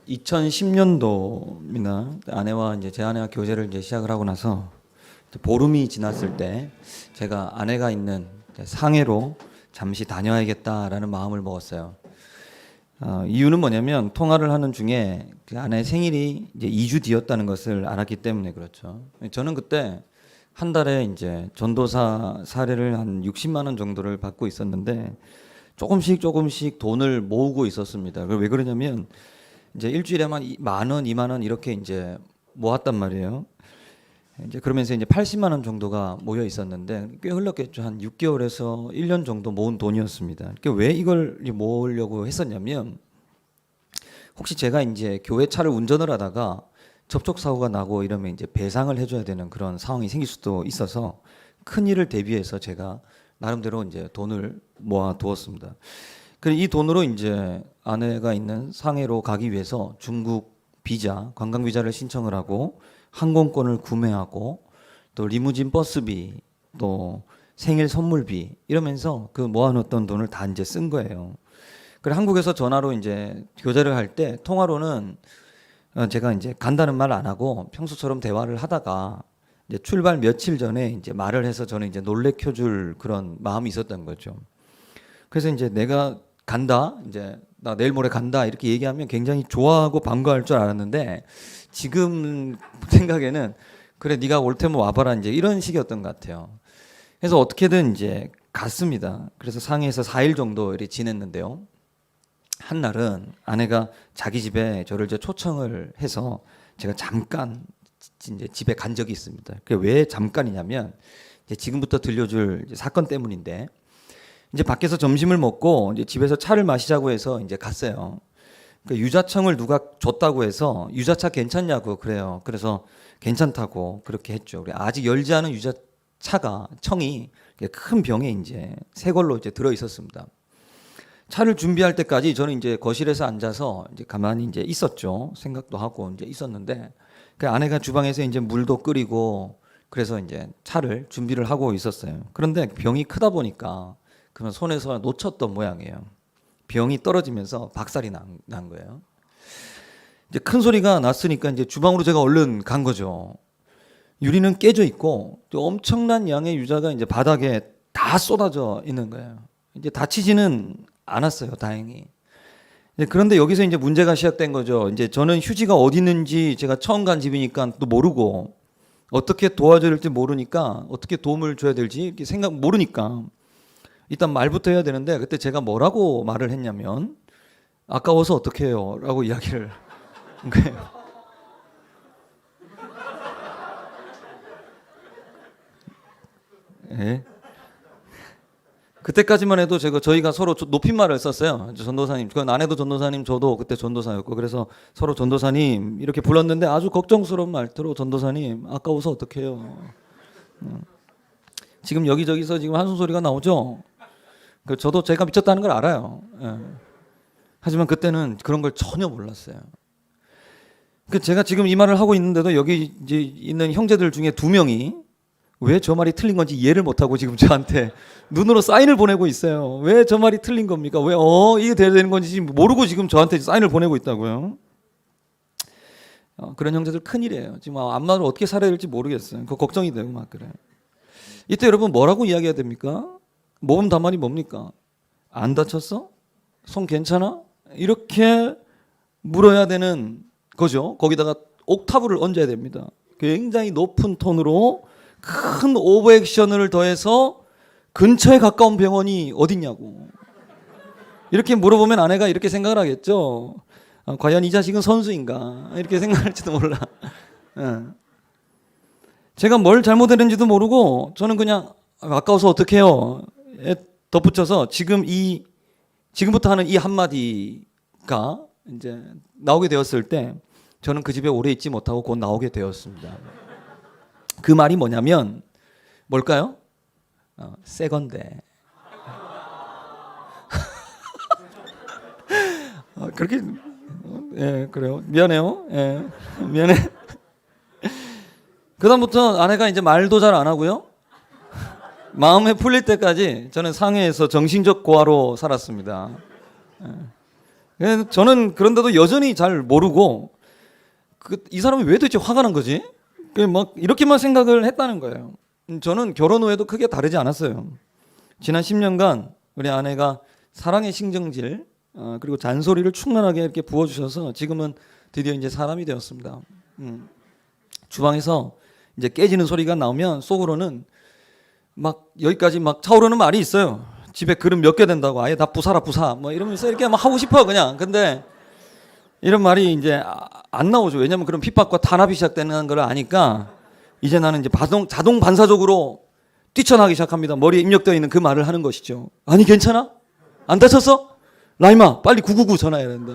2010년도입니다. 아내와 이제 제 아내와 교제를 이제 시작을 하고 나서 보름이 지났을 때 제가 아내가 있는 상해로 잠시 다녀야겠다라는 마음을 먹었어요. 이유는 뭐냐면 통화를 하는 중에 그 아내 생일이 이제 2주 뒤였다는 것을 알았기 때문에 그렇죠. 저는 그때 한 달에 이제 전도사 사례를 한 60만 원 정도를 받고 있었는데 조금씩 돈을 모으고 있었습니다. 왜 그러냐면 이제 일주일에만 10,000원, 20,000원 이렇게 이제 모았단 말이에요. 이제 그러면서 이제 80만 원 정도가 모여 있었는데 꽤 흘렀겠죠. 한 6개월에서 1년 정도 모은 돈이었습니다. 그러니까 왜 이걸 모으려고 했었냐면 혹시 제가 이제 교회 차를 운전을 하다가 접촉 사고가 나고 이러면 이제 배상을 해줘야 되는 그런 상황이 생길 수도 있어서 큰 일을 대비해서 제가 나름대로 이제 돈을 모아 두었습니다. 그리고 이 돈으로 이제 아내가 있는 상해로 가기 위해서 중국 비자, 관광 비자를 신청을 하고 항공권을 구매하고 또 리무진 버스비, 또 생일 선물비 이러면서 그 모아놓던 돈을 다 이제 쓴 거예요. 그리고 한국에서 전화로 이제 교제를 할 때 통화로는 제가 이제 간다는 말 안 하고 평소처럼 대화를 하다가 이제 출발 며칠 전에 이제 말을 해서 저는 이제 놀래켜줄 그런 마음이 있었던 거죠. 그래서 이제 내가 간다, 이제 나 내일 모레 간다 이렇게 얘기하면 굉장히 좋아하고 반가워할 줄 알았는데 지금 생각에는 그래 네가 올 테면 와봐라 이제 이런 식이었던 것 같아요. 그래서 어떻게든 이제 갔습니다. 그래서 상해에서 4일 정도 이렇게 지냈는데요. 한 날은 아내가 자기 집에 저를 이제 초청을 해서 제가 잠깐 이제 집에 간 적이 있습니다. 그게 왜 잠깐이냐면 이제 지금부터 들려줄 사건 때문인데 이제 밖에서 점심을 먹고 이제 집에서 차를 마시자고 해서 이제 갔어요. 그러니까 유자청을 누가 줬다고 해서 유자차 괜찮냐고 그래요. 그래서 괜찮다고 그렇게 했죠. 아직 열지 않은 유자차가 청이 큰 병에 이제 새 걸로 이제 들어 있었습니다. 차를 준비할 때까지 저는 이제 거실에서 앉아서 이제 가만히 이제 있었죠. 생각도 하고 이제 있었는데 그 아내가 주방에서 이제 물도 끓이고 그래서 이제 차를 준비를 하고 있었어요. 그런데 병이 크다 보니까 그러면 손에서 놓쳤던 모양이에요. 병이 떨어지면서 박살이 난 거예요. 이제 큰 소리가 났으니까 이제 주방으로 제가 얼른 간 거죠. 유리는 깨져 있고 또 엄청난 양의 유자가 이제 바닥에 다 쏟아져 있는 거예요. 이제 다치지는 않았어요, 다행히. 그런데 여기서 이제 문제가 시작된 거죠. 이제 저는 휴지가 어디 있는지 제가 처음 간 집이니까 또 모르고 어떻게 도와줘야 될지 모르니까 어떻게 도움을 줘야 될지 이렇게 생각 모르니까 일단 말부터 해야 되는데 그때 제가 뭐라고 말을 했냐면 아까워서 어떻게 해요? 라고 이야기를 한 거예요. 네. 그때까지만 해도 저희가 서로 높임말을 썼어요. 전도사님, 그건 아내도 전도사님, 저도 그때 전도사였고 그래서 서로 전도사님 이렇게 불렀는데 아주 걱정스러운 말투로 전도사님 아까워서 어떻게 해요? 지금 여기저기서 지금 한숨 소리가 나오죠? 저도 제가 미쳤다는 걸 알아요. 하지만 그때는 그런 걸 전혀 몰랐어요. 제가 지금 이 말을 하고 있는데도 여기 이제 있는 형제들 중에 2명이 왜 저 말이 틀린 건지 이해를 못하고 지금 저한테 눈으로 사인을 보내고 있어요. 왜 저 말이 틀린 겁니까? 왜 이게 돼야 되는 건지 지금 모르고 지금 저한테 사인을 보내고 있다고요. 그런 형제들 큰일이에요. 지금 앞날을 어떻게 살아야 될지 모르겠어요. 그거 걱정이 되고 막 그래요. 이때 여러분 뭐라고 이야기해야 됩니까? 모범 답안이 뭡니까? 안 다쳤어? 손 괜찮아? 이렇게 물어야 되는 거죠. 거기다가 옥타브를 얹어야 됩니다. 굉장히 높은 톤으로 큰 오버액션을 더해서 근처에 가까운 병원이 어딨냐고 이렇게 물어보면 아내가 이렇게 생각을 하겠죠. 과연 이 자식은 선수인가 이렇게 생각할지도 몰라. 제가 뭘 잘못했는지도 모르고 저는 그냥 아까워서 어떡해요 덧붙여서 지금부터 하는 이 한마디가 이제 나오게 되었을 때 저는 그 집에 오래 있지 못하고 곧 나오게 되었습니다. 그 말이 뭐냐면 뭘까요? 새 건데. 그렇게 그래요. 미안해요. 미안해. 그다음부터 아내가 이제 말도 잘 안 하고요. 마음에 풀릴 때까지 저는 상해에서 정신적 고아로 살았습니다. 저는 그런데도 여전히 잘 모르고 이 사람이 왜 도대체 화가 난 거지? 막 이렇게만 생각을 했다는 거예요. 저는 결혼 후에도 크게 다르지 않았어요. 지난 10년간 우리 아내가 사랑의 신경질 그리고 잔소리를 충만하게 이렇게 부어주셔서 지금은 드디어 이제 사람이 되었습니다. 주방에서 이제 깨지는 소리가 나오면 속으로는 막 여기까지 막 차오르는 말이 있어요. 집에 그릇 몇 개 된다고 아예 다 부사라 부사 뭐 이러면서 이렇게 막 하고 싶어 그냥. 근데 이런 말이 이제 안 나오죠. 왜냐면 그런 핍박과 탄압이 시작되는 걸 아니까 이제 나는 이제 자동 반사적으로 뛰쳐나가기 시작합니다. 머리에 입력되어 있는 그 말을 하는 것이죠. 아니 괜찮아? 안 다쳤어? 라이마 빨리 999 전화해야 된다.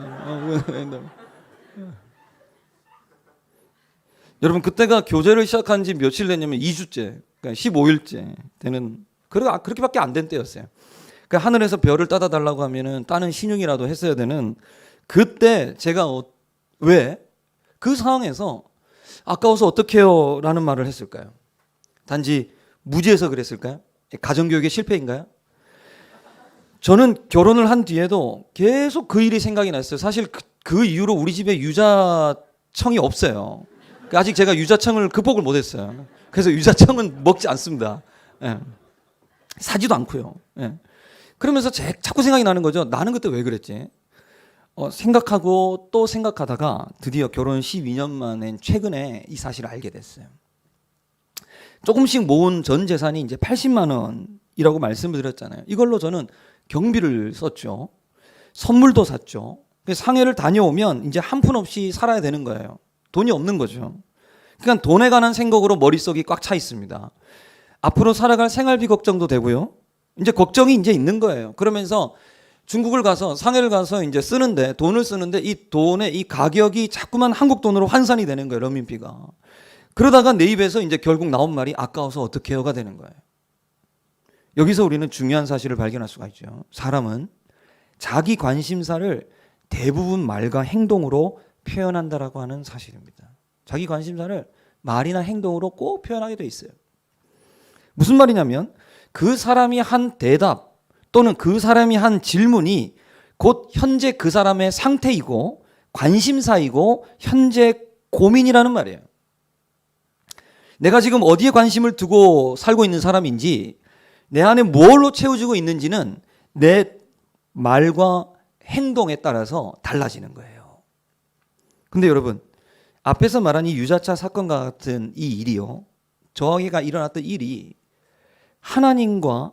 여러분 그때가 교제를 시작한 지 며칠 됐냐면 2주째 그러니까 15일째 되는 그렇게밖에 안 된 때였어요. 그러니까 하늘에서 별을 따다 달라고 하면은 따는 신용이라도 했어야 되는 그때 제가 왜 그 상황에서 아까워서 어떡해요 라는 말을 했을까요? 단지 무지해서 그랬을까요? 가정교육의 실패인가요? 저는 결혼을 한 뒤에도 계속 그 일이 생각이 났어요. 사실 그 이후로 우리 집에 유자청이 없어요. 아직 제가 유자청을 극복을 못했어요. 그래서 유자청은 먹지 않습니다. 예. 사지도 않고요. 예. 그러면서 자꾸 생각이 나는 거죠. 나는 그때 왜 그랬지? 생각하고 또 생각하다가 드디어 결혼 12년 만에 최근에 이 사실을 알게 됐어요. 조금씩 모은 전 재산이 이제 80만 원이라고 말씀을 드렸잖아요. 이걸로 저는 경비를 썼죠. 선물도 샀죠. 상해를 다녀오면 이제 한 푼 없이 살아야 되는 거예요. 돈이 없는 거죠. 그러니까 돈에 관한 생각으로 머릿속이 꽉 차 있습니다. 앞으로 살아갈 생활비 걱정도 되고요. 이제 걱정이 이제 있는 거예요. 그러면서 중국을 가서 상해를 가서 이제 돈을 쓰는데 이 돈의 이 가격이 자꾸만 한국 돈으로 환산이 되는 거예요.人民币가. 그러다가 내 입에서 이제 결국 나온 말이 아까워서 어떡해요가 되는 거예요. 여기서 우리는 중요한 사실을 발견할 수가 있죠. 사람은 자기 관심사를 대부분 말과 행동으로 표현한다라고 하는 사실입니다. 자기 관심사를 말이나 행동으로 꼭 표현하게 돼 있어요. 무슨 말이냐면 그 사람이 한 대답 또는 그 사람이 한 질문이 곧 현재 그 사람의 상태이고 관심사이고 현재 고민이라는 말이에요. 내가 지금 어디에 관심을 두고 살고 있는 사람인지 내 안에 뭘로 채워지고 있는지는 내 말과 행동에 따라서 달라지는 거예요. 근데 여러분 앞에서 말한 이 유자차 사건과 같은 이 일이요. 저에게 일어났던 일이 하나님과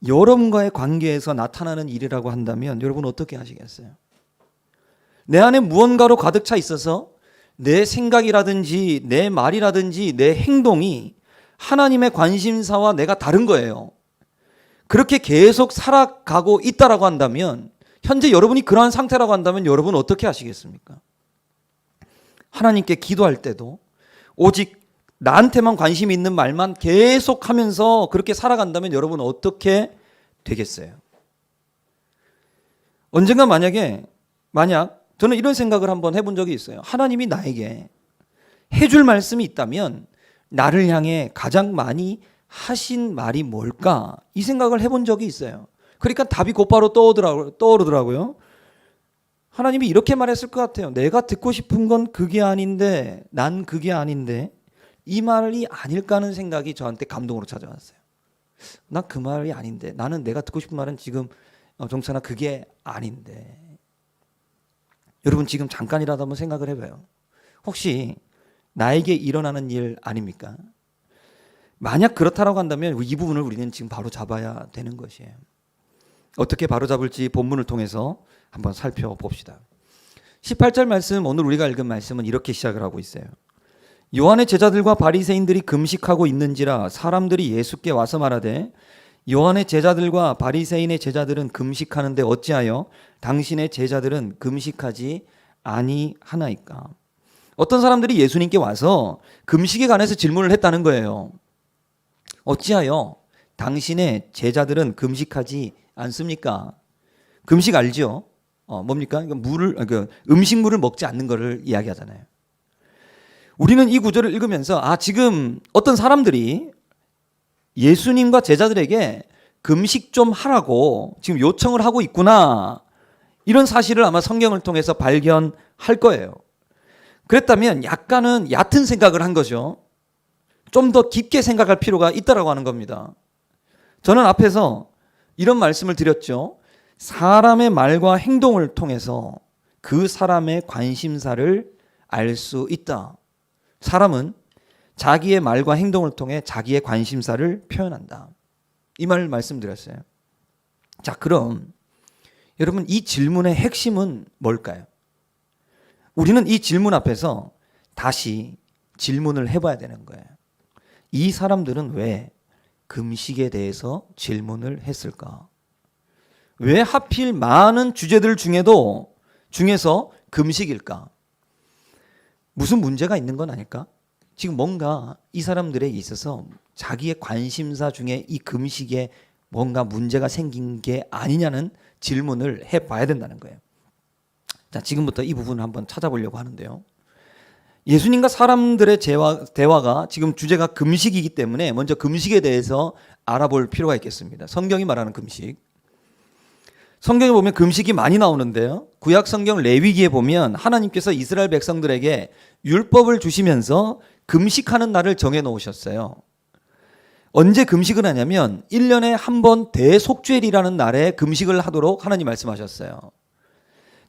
여러분과의 관계에서 나타나는 일이라고 한다면 여러분 어떻게 하시겠어요? 내 안에 무언가로 가득 차 있어서 내 생각이라든지 내 말이라든지 내 행동이 하나님의 관심사와 내가 다른 거예요. 그렇게 계속 살아가고 있다라고 한다면 현재 여러분이 그러한 상태라고 한다면 여러분 어떻게 하시겠습니까? 하나님께 기도할 때도 오직 나한테만 관심이 있는 말만 계속 하면서 그렇게 살아간다면 여러분 어떻게 되겠어요? 언젠가 만약 저는 이런 생각을 한번 해본 적이 있어요. 하나님이 나에게 해줄 말씀이 있다면 나를 향해 가장 많이 하신 말이 뭘까? 이 생각을 해본 적이 있어요. 그러니까 답이 곧바로 떠오르더라고요. 하나님이 이렇게 말했을 것 같아요. 내가 듣고 싶은 건 그게 아닌데 난 그게 아닌데 이 말이 아닐까 하는 생각이 저한테 감동으로 찾아왔어요. 나 그 말이 아닌데 나는 내가 듣고 싶은 말은 지금 정찬아 그게 아닌데 여러분 지금 잠깐이라도 한번 생각을 해봐요. 혹시 나에게 일어나는 일 아닙니까? 만약 그렇다라고 한다면 이 부분을 우리는 지금 바로 잡아야 되는 것이에요. 어떻게 바로 잡을지 본문을 통해서 한번 살펴봅시다. 18절 말씀 오늘 우리가 읽은 말씀은 이렇게 시작을 하고 있어요. 요한의 제자들과 바리새인들이 금식하고 있는지라 사람들이 예수께 와서 말하되 요한의 제자들과 바리새인의 제자들은 금식하는데 어찌하여 당신의 제자들은 금식하지 아니하나이까? 어떤 사람들이 예수님께 와서 금식에 관해서 질문을 했다는 거예요. 어찌하여 당신의 제자들은 금식하지 않습니까? 금식 알죠? 뭡니까? 음식물을 먹지 않는 것을 이야기하잖아요. 우리는 이 구절을 읽으면서 지금 어떤 사람들이 예수님과 제자들에게 금식 좀 하라고 지금 요청을 하고 있구나. 이런 사실을 아마 성경을 통해서 발견할 거예요. 그랬다면 약간은 얕은 생각을 한 거죠. 좀 더 깊게 생각할 필요가 있다라고 하는 겁니다. 저는 앞에서 이런 말씀을 드렸죠. 사람의 말과 행동을 통해서 그 사람의 관심사를 알 수 있다. 사람은 자기의 말과 행동을 통해 자기의 관심사를 표현한다. 이 말을 말씀드렸어요. 자, 그럼 여러분, 이 질문의 핵심은 뭘까요? 우리는 이 질문 앞에서 다시 질문을 해봐야 되는 거예요. 이 사람들은 왜 금식에 대해서 질문을 했을까? 왜 하필 많은 주제들 중에서 금식일까? 무슨 문제가 있는 건 아닐까? 지금 뭔가 이 사람들에 있어서 자기의 관심사 중에 이 금식에 뭔가 문제가 생긴 게 아니냐는 질문을 해봐야 된다는 거예요. 자, 지금부터 이 부분을 한번 찾아보려고 하는데요. 예수님과 사람들의 대화가 지금 주제가 금식이기 때문에 먼저 금식에 대해서 알아볼 필요가 있겠습니다. 성경이 말하는 금식. 성경에 보면 금식이 많이 나오는데요. 구약 성경 레위기에 보면 하나님께서 이스라엘 백성들에게 율법을 주시면서 금식하는 날을 정해 놓으셨어요. 언제 금식을 하냐면 1년에 한 번 대속죄일이라는 날에 금식을 하도록 하나님 말씀하셨어요.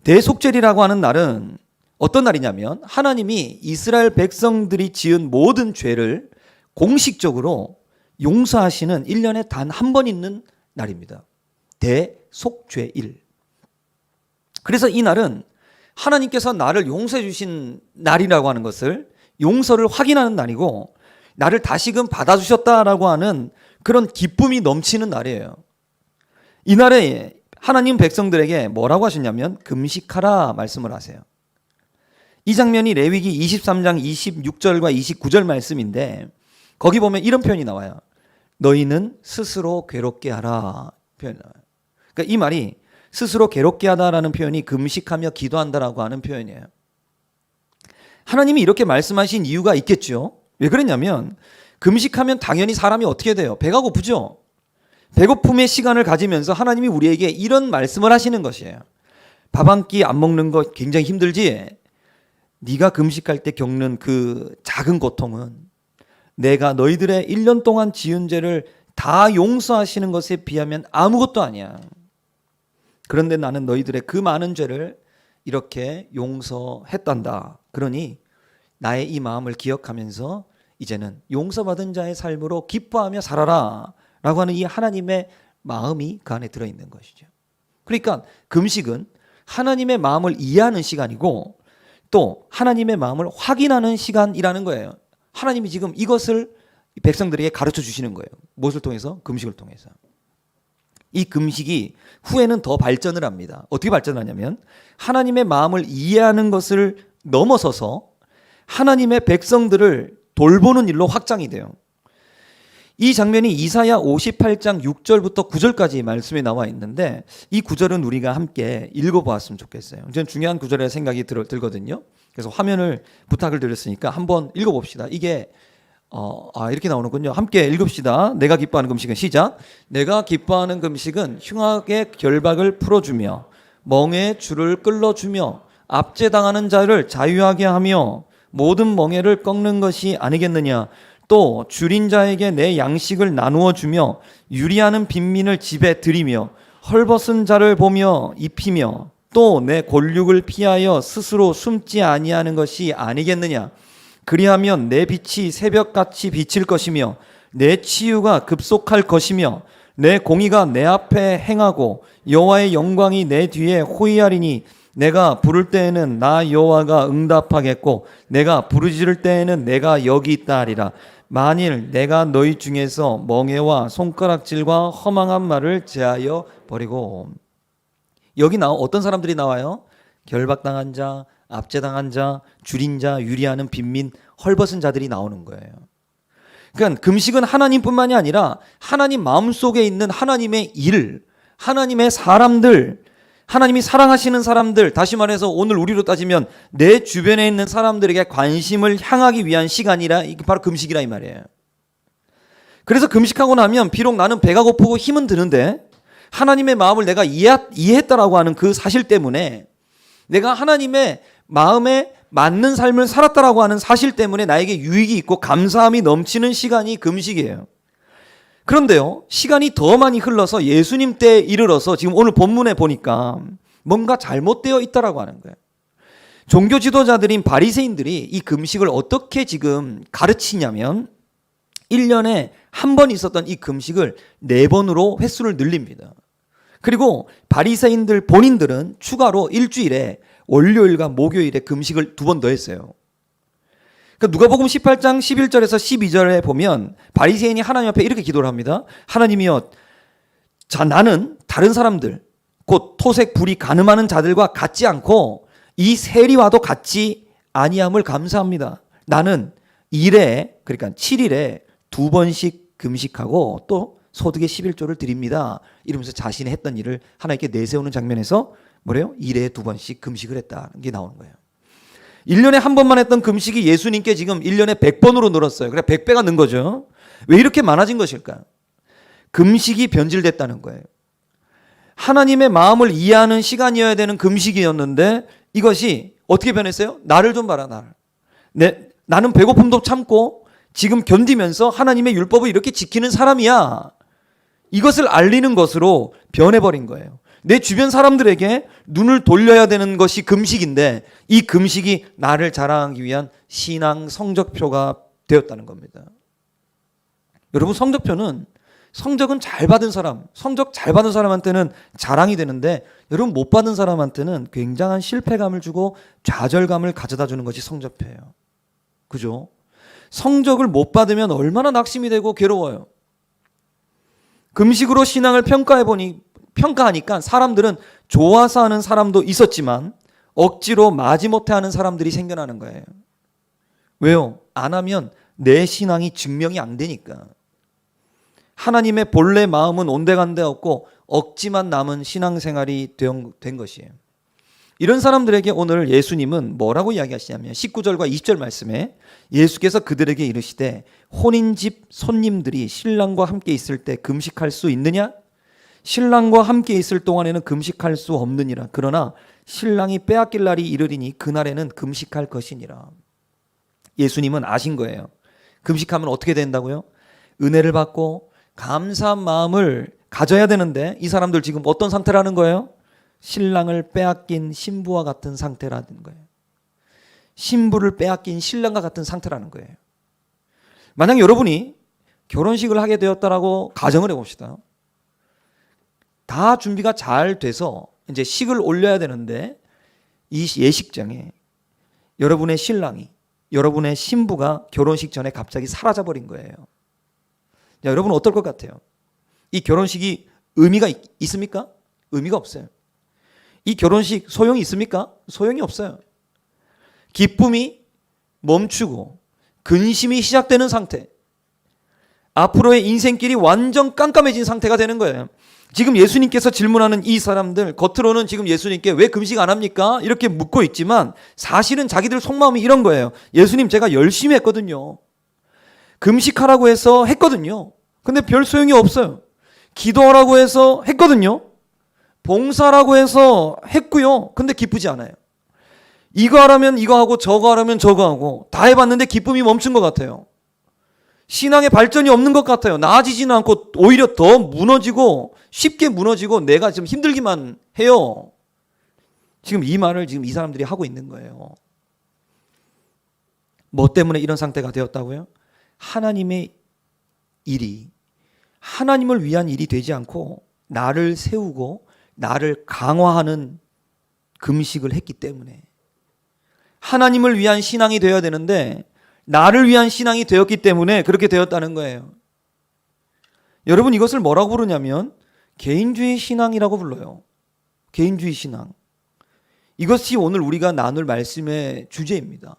대속죄일이라고 하는 날은 어떤 날이냐면 하나님이 이스라엘 백성들이 지은 모든 죄를 공식적으로 용서하시는 1년에 단 한 번 있는 날입니다. 대속죄일. 그래서 이 날은 하나님께서 나를 용서해 주신 날이라고 하는 것을 용서를 확인하는 날이고 나를 다시금 받아주셨다라고 하는 그런 기쁨이 넘치는 날이에요. 이 날에 하나님 백성들에게 뭐라고 하셨냐면 금식하라 말씀을 하세요. 이 장면이 레위기 23장 26절과 29절 말씀인데 거기 보면 이런 표현이 나와요. 너희는 스스로 괴롭게 하라 표현이 나와요. 그러니까 이 말이 스스로 괴롭게 하다라는 표현이 금식하며 기도한다라고 하는 표현이에요. 하나님이 이렇게 말씀하신 이유가 있겠죠. 왜 그랬냐면 금식하면 당연히 사람이 어떻게 돼요? 배가 고프죠. 배고픔의 시간을 가지면서 하나님이 우리에게 이런 말씀을 하시는 것이에요. 밥 한 끼 안 먹는 거 굉장히 힘들지? 네가 금식할 때 겪는 그 작은 고통은 내가 너희들의 1년 동안 지은 죄를 다 용서하시는 것에 비하면 아무것도 아니야. 그런데 나는 너희들의 그 많은 죄를 이렇게 용서했단다. 그러니 나의 이 마음을 기억하면서 이제는 용서받은 자의 삶으로 기뻐하며 살아라 라고 하는 이 하나님의 마음이 그 안에 들어있는 것이죠. 그러니까 금식은 하나님의 마음을 이해하는 시간이고 또 하나님의 마음을 확인하는 시간이라는 거예요. 하나님이 지금 이것을 백성들에게 가르쳐 주시는 거예요. 무엇을 통해서? 금식을 통해서. 이 금식이 후에는 더 발전을 합니다. 어떻게 발전하냐면 하나님의 마음을 이해하는 것을 넘어서서 하나님의 백성들을 돌보는 일로 확장이 돼요. 이 장면이 이사야 58장 6절부터 9절까지 말씀이 나와 있는데 이 구절은 우리가 함께 읽어보았으면 좋겠어요. 저는 중요한 구절이라 생각이 들거든요. 그래서 화면을 부탁을 드렸으니까 한번 읽어봅시다. 이게 이렇게 나오는군요. 함께 읽읍시다. 내가 기뻐하는 금식은 시작. 내가 기뻐하는 금식은 흉악의 결박을 풀어주며 멍에의 줄을 끌어주며 압제당하는 자를 자유하게 하며 모든 멍에를 꺾는 것이 아니겠느냐. 또 줄인 자에게 내 양식을 나누어 주며 유리하는 빈민을 집에 들이며 헐벗은 자를 보며 입히며 또 내 골육을 피하여 스스로 숨지 아니하는 것이 아니겠느냐. 그리하면 내 빛이 새벽같이 비칠 것이며 내 치유가 급속할 것이며 내 공의가 내 앞에 행하고 여호와의 영광이 내 뒤에 호위하리니 내가 부를 때에는 나 여호와가 응답하겠고 내가 부르짖을 때에는 내가 여기 있다 하리라. 만일 내가 너희 중에서 멍에와 손가락질과 허망한 말을 제하여 버리고. 여기 어떤 사람들이 나와요? 결박당한 자, 압제당한 자, 줄인 자, 유리하는 빈민, 헐벗은 자들이 나오는 거예요. 그러니까 금식은 하나님뿐만이 아니라 하나님 마음속에 있는 하나님의 일, 하나님의 사람들, 하나님이 사랑하시는 사람들, 다시 말해서 오늘 우리로 따지면 내 주변에 있는 사람들에게 관심을 향하기 위한 시간이라 이게 바로 금식이라 이 말이에요. 그래서 금식하고 나면 비록 나는 배가 고프고 힘은 드는데 하나님의 마음을 내가 이해했다라고 하는 그 사실 때문에, 내가 하나님의 마음에 맞는 삶을 살았다라고 하는 사실 때문에 나에게 유익이 있고 감사함이 넘치는 시간이 금식이에요. 그런데요, 시간이 더 많이 흘러서 예수님 때에 이르러서 지금 오늘 본문에 보니까 뭔가 잘못되어 있다라고 하는 거예요. 종교 지도자들인 바리새인들이 이 금식을 어떻게 지금 가르치냐면 1년에 한 번 있었던 이 금식을 4번으로 횟수를 늘립니다. 그리고 바리새인들 본인들은 추가로 일주일에 월요일과 목요일에 금식을 2번 더 했어요. 누가복음 18장 11절에서 12절에 보면 바리새인이 하나님 앞에 이렇게 기도를 합니다. 하나님이여, 자, 나는 다른 사람들, 곧 토색 불이 가늠하는 자들과 같지 않고 이 세리와도 같지 아니함을 감사합니다. 나는 일에, 그러니까 7일에 2번씩 금식하고 또 소득의 11조를 드립니다. 이러면서 자신이 했던 일을 하나님께 내세우는 장면에서 뭐래요? 일에 2번씩 금식을 했다는 게 나오는 거예요. 1년에 한 번만 했던 금식이 예수님께 지금 1년에 100번으로 늘었어요. 그래 100배가 는 거죠. 왜 이렇게 많아진 것일까요? 금식이 변질됐다는 거예요. 하나님의 마음을 이해하는 시간이어야 되는 금식이었는데 이것이 어떻게 변했어요? 나를 좀 봐라, 나를. 나는 배고픔도 참고 지금 견디면서 하나님의 율법을 이렇게 지키는 사람이야. 이것을 알리는 것으로 변해버린 거예요. 내 주변 사람들에게 눈을 돌려야 되는 것이 금식인데 이 금식이 나를 자랑하기 위한 신앙 성적표가 되었다는 겁니다. 여러분, 성적은 잘 받은 사람, 성적 잘 받은 사람한테는 자랑이 되는데 여러분 못 받은 사람한테는 굉장한 실패감을 주고 좌절감을 가져다 주는 것이 성적표예요. 그죠? 성적을 못 받으면 얼마나 낙심이 되고 괴로워요. 금식으로 신앙을 평가하니까 사람들은 좋아서 하는 사람도 있었지만 억지로 마지못해 하는 사람들이 생겨나는 거예요. 왜요? 안 하면 내 신앙이 증명이 안 되니까. 하나님의 본래 마음은 온데간데 없고 억지만 남은 신앙생활이 된 것이에요. 이런 사람들에게 오늘 예수님은 뭐라고 이야기하시냐면 19절과 20절 말씀에 예수께서 그들에게 이르시되 혼인집 손님들이 신랑과 함께 있을 때 금식할 수 있느냐? 신랑과 함께 있을 동안에는 금식할 수 없느니라. 그러나 신랑이 빼앗길 날이 이르리니 그날에는 금식할 것이니라. 예수님은 아신 거예요. 금식하면 어떻게 된다고요? 은혜를 받고 감사한 마음을 가져야 되는데 이 사람들 지금 어떤 상태라는 거예요? 신랑을 빼앗긴 신부와 같은 상태라는 거예요. 신부를 빼앗긴 신랑과 같은 상태라는 거예요. 만약 여러분이 결혼식을 하게 되었다라고 가정을 해봅시다. 다 준비가 잘 돼서 이제 식을 올려야 되는데 이 예식장에 여러분의 신랑이, 여러분의 신부가 결혼식 전에 갑자기 사라져버린 거예요. 자, 여러분 어떨 것 같아요? 이 결혼식이 의미가 있습니까? 의미가 없어요. 이 결혼식 소용이 있습니까? 소용이 없어요. 기쁨이 멈추고 근심이 시작되는 상태. 앞으로의 인생길이 완전 깜깜해진 상태가 되는 거예요. 지금 예수님께서 질문하는 이 사람들, 겉으로는 지금 예수님께 왜 금식 안 합니까? 이렇게 묻고 있지만 사실은 자기들 속마음이 이런 거예요. 예수님, 제가 열심히 했거든요. 금식하라고 해서 했거든요. 근데 별 소용이 없어요. 기도하라고 해서 했거든요. 봉사라고 해서 했고요. 근데 기쁘지 않아요. 이거 하라면 이거 하고 저거 하라면 저거 하고 다 해봤는데 기쁨이 멈춘 것 같아요. 신앙의 발전이 없는 것 같아요. 나아지지는 않고 오히려 더 무너지고 쉽게 무너지고 내가 좀 힘들기만 해요. 지금 이 말을 지금 이 사람들이 하고 있는 거예요. 뭐 때문에 이런 상태가 되었다고요? 하나님의 일이 하나님을 위한 일이 되지 않고 나를 세우고 나를 강화하는 금식을 했기 때문에 하나님을 위한 신앙이 되어야 되는데 나를 위한 신앙이 되었기 때문에 그렇게 되었다는 거예요. 여러분, 이것을 뭐라고 부르냐면 개인주의 신앙이라고 불러요. 개인주의 신앙. 이것이 오늘 우리가 나눌 말씀의 주제입니다.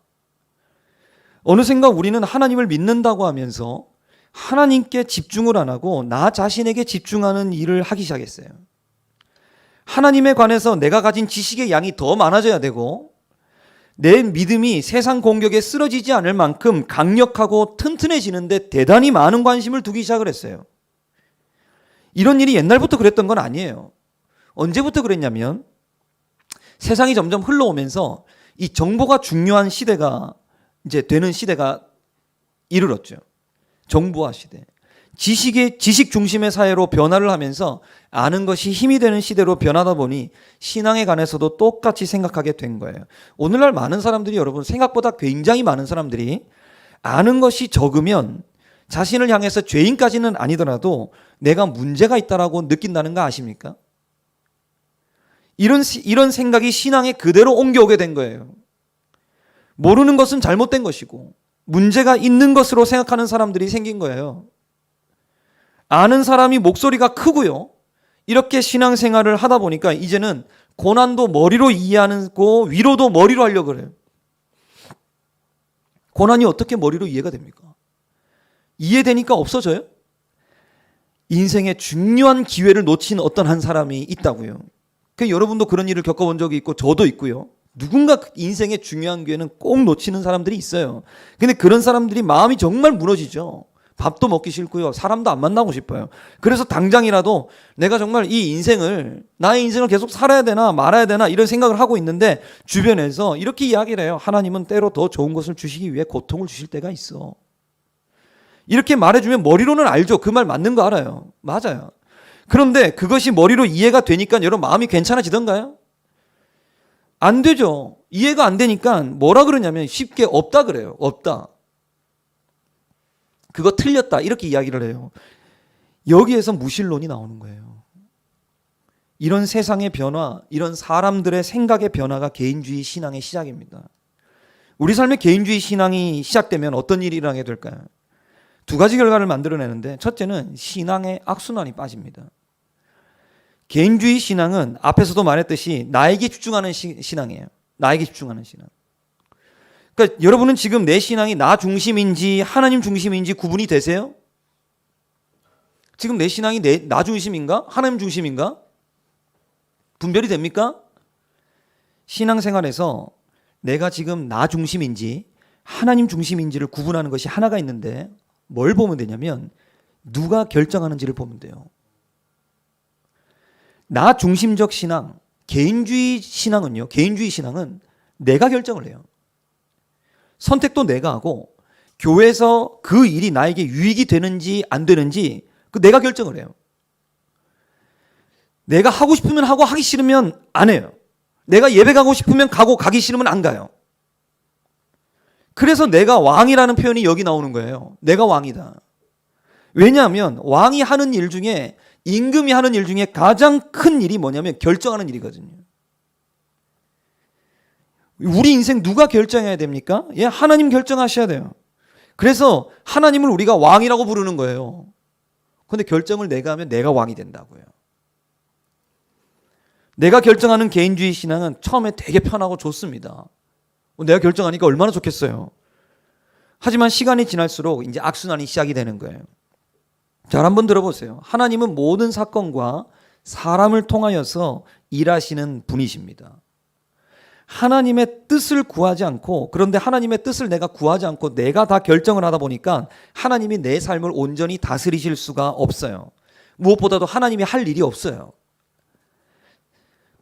어느샌가 우리는 하나님을 믿는다고 하면서 하나님께 집중을 안 하고 나 자신에게 집중하는 일을 하기 시작했어요. 하나님에 관해서 내가 가진 지식의 양이 더 많아져야 되고 내 믿음이 세상 공격에 쓰러지지 않을 만큼 강력하고 튼튼해지는데 대단히 많은 관심을 두기 시작을 했어요. 이런 일이 옛날부터 그랬던 건 아니에요. 언제부터 그랬냐면 세상이 점점 흘러오면서 이 정보가 중요한 시대가 이제 되는 시대가 이르렀죠. 정보화 시대. 지식 중심의 사회로 변화를 하면서 아는 것이 힘이 되는 시대로 변하다 보니 신앙에 관해서도 똑같이 생각하게 된 거예요. 오늘날 많은 사람들이 여러분 생각보다 굉장히 많은 사람들이 아는 것이 적으면 자신을 향해서 죄인까지는 아니더라도 내가 문제가 있다라고 느낀다는 거 아십니까? 이런 생각이 신앙에 그대로 옮겨오게 된 거예요. 모르는 것은 잘못된 것이고 문제가 있는 것으로 생각하는 사람들이 생긴 거예요. 아는 사람이 목소리가 크고요. 이렇게 신앙생활을 하다 보니까 이제는 고난도 머리로 이해하고 위로도 머리로 하려고 그래요. 고난이 어떻게 머리로 이해가 됩니까? 이해되니까 없어져요? 인생의 중요한 기회를 놓친 어떤 한 사람이 있다고요. 여러분도 그런 일을 겪어본 적이 있고 저도 있고요. 누군가 인생의 중요한 기회는 꼭 놓치는 사람들이 있어요. 근데 그런 사람들이 마음이 정말 무너지죠. 밥도 먹기 싫고요. 사람도 안 만나고 싶어요. 그래서 당장이라도 내가 정말 나의 인생을 계속 살아야 되나 말아야 되나 이런 생각을 하고 있는데 주변에서 이렇게 이야기를 해요. 하나님은 때로 더 좋은 것을 주시기 위해 고통을 주실 때가 있어. 이렇게 말해주면 머리로는 알죠. 그 말 맞는 거 알아요. 맞아요. 그런데 그것이 머리로 이해가 되니까 여러분 마음이 괜찮아지던가요? 안 되죠. 이해가 안 되니까 뭐라 그러냐면 쉽게 없다 그래요. 없다. 그거 틀렸다. 이렇게 이야기를 해요. 여기에서 무신론이 나오는 거예요. 이런 세상의 변화, 이런 사람들의 생각의 변화가 개인주의 신앙의 시작입니다. 우리 삶의 개인주의 신앙이 시작되면 어떤 일이 일어나게 될까요? 두 가지 결과를 만들어내는데 첫째는 신앙의 악순환이 빠집니다. 개인주의 신앙은 앞에서도 말했듯이 나에게 집중하는 신앙이에요. 나에게 집중하는 신앙. 그러니까 여러분은 지금 내 신앙이 나 중심인지 하나님 중심인지 구분이 되세요? 지금 내 신앙이 나 중심인가? 하나님 중심인가? 분별이 됩니까? 신앙생활에서 내가 지금 나 중심인지 하나님 중심인지를 구분하는 것이 하나가 있는데 뭘 보면 되냐면 누가 결정하는지를 보면 돼요. 나 중심적 신앙, 개인주의 신앙은 내가 결정을 해요. 선택도 내가 하고 교회에서 그 일이 나에게 유익이 되는지 안 되는지 내가 결정을 해요. 내가 하고 싶으면 하고 하기 싫으면 안 해요. 내가 예배 가고 싶으면 가고 가기 싫으면 안 가요. 그래서 내가 왕이라는 표현이 여기 나오는 거예요. 내가 왕이다. 왜냐하면 왕이 하는 일 중에 임금이 하는 일 중에 가장 큰 일이 뭐냐면 결정하는 일이거든요. 우리 인생 누가 결정해야 됩니까? 하나님 결정하셔야 돼요. 그래서 하나님을 우리가 왕이라고 부르는 거예요. 그런데 결정을 내가 하면 내가 왕이 된다고요. 내가 결정하는 개인주의 신앙은 처음에 되게 편하고 좋습니다. 내가 결정하니까 얼마나 좋겠어요. 하지만 시간이 지날수록 이제 악순환이 시작이 되는 거예요. 잘 한번 들어보세요. 하나님은 모든 사건과 사람을 통하여서 일하시는 분이십니다. 하나님의 뜻을 구하지 않고, 그런데 하나님의 뜻을 내가 구하지 않고 내가 다 결정을 하다 보니까 하나님이 내 삶을 온전히 다스리실 수가 없어요. 무엇보다도 하나님이 할 일이 없어요.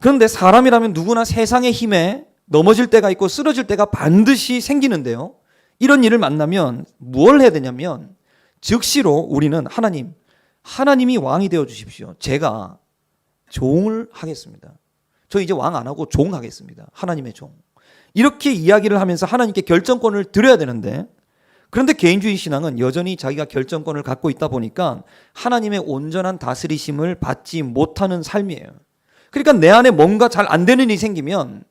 그런데 사람이라면 누구나 세상의 힘에 넘어질 때가 있고 쓰러질 때가 반드시 생기는데요. 이런 일을 만나면 뭘 해야 되냐면 즉시로 우리는 하나님이 왕이 되어 주십시오. 제가 종을 하겠습니다. 저 이제 왕 안 하고 종 하겠습니다. 하나님의 종. 이렇게 이야기를 하면서 하나님께 결정권을 드려야 되는데, 그런데 개인주의 신앙은 여전히 자기가 결정권을 갖고 있다 보니까 하나님의 온전한 다스리심을 받지 못하는 삶이에요. 그러니까 내 안에 뭔가 잘 안 되는 일이 생기면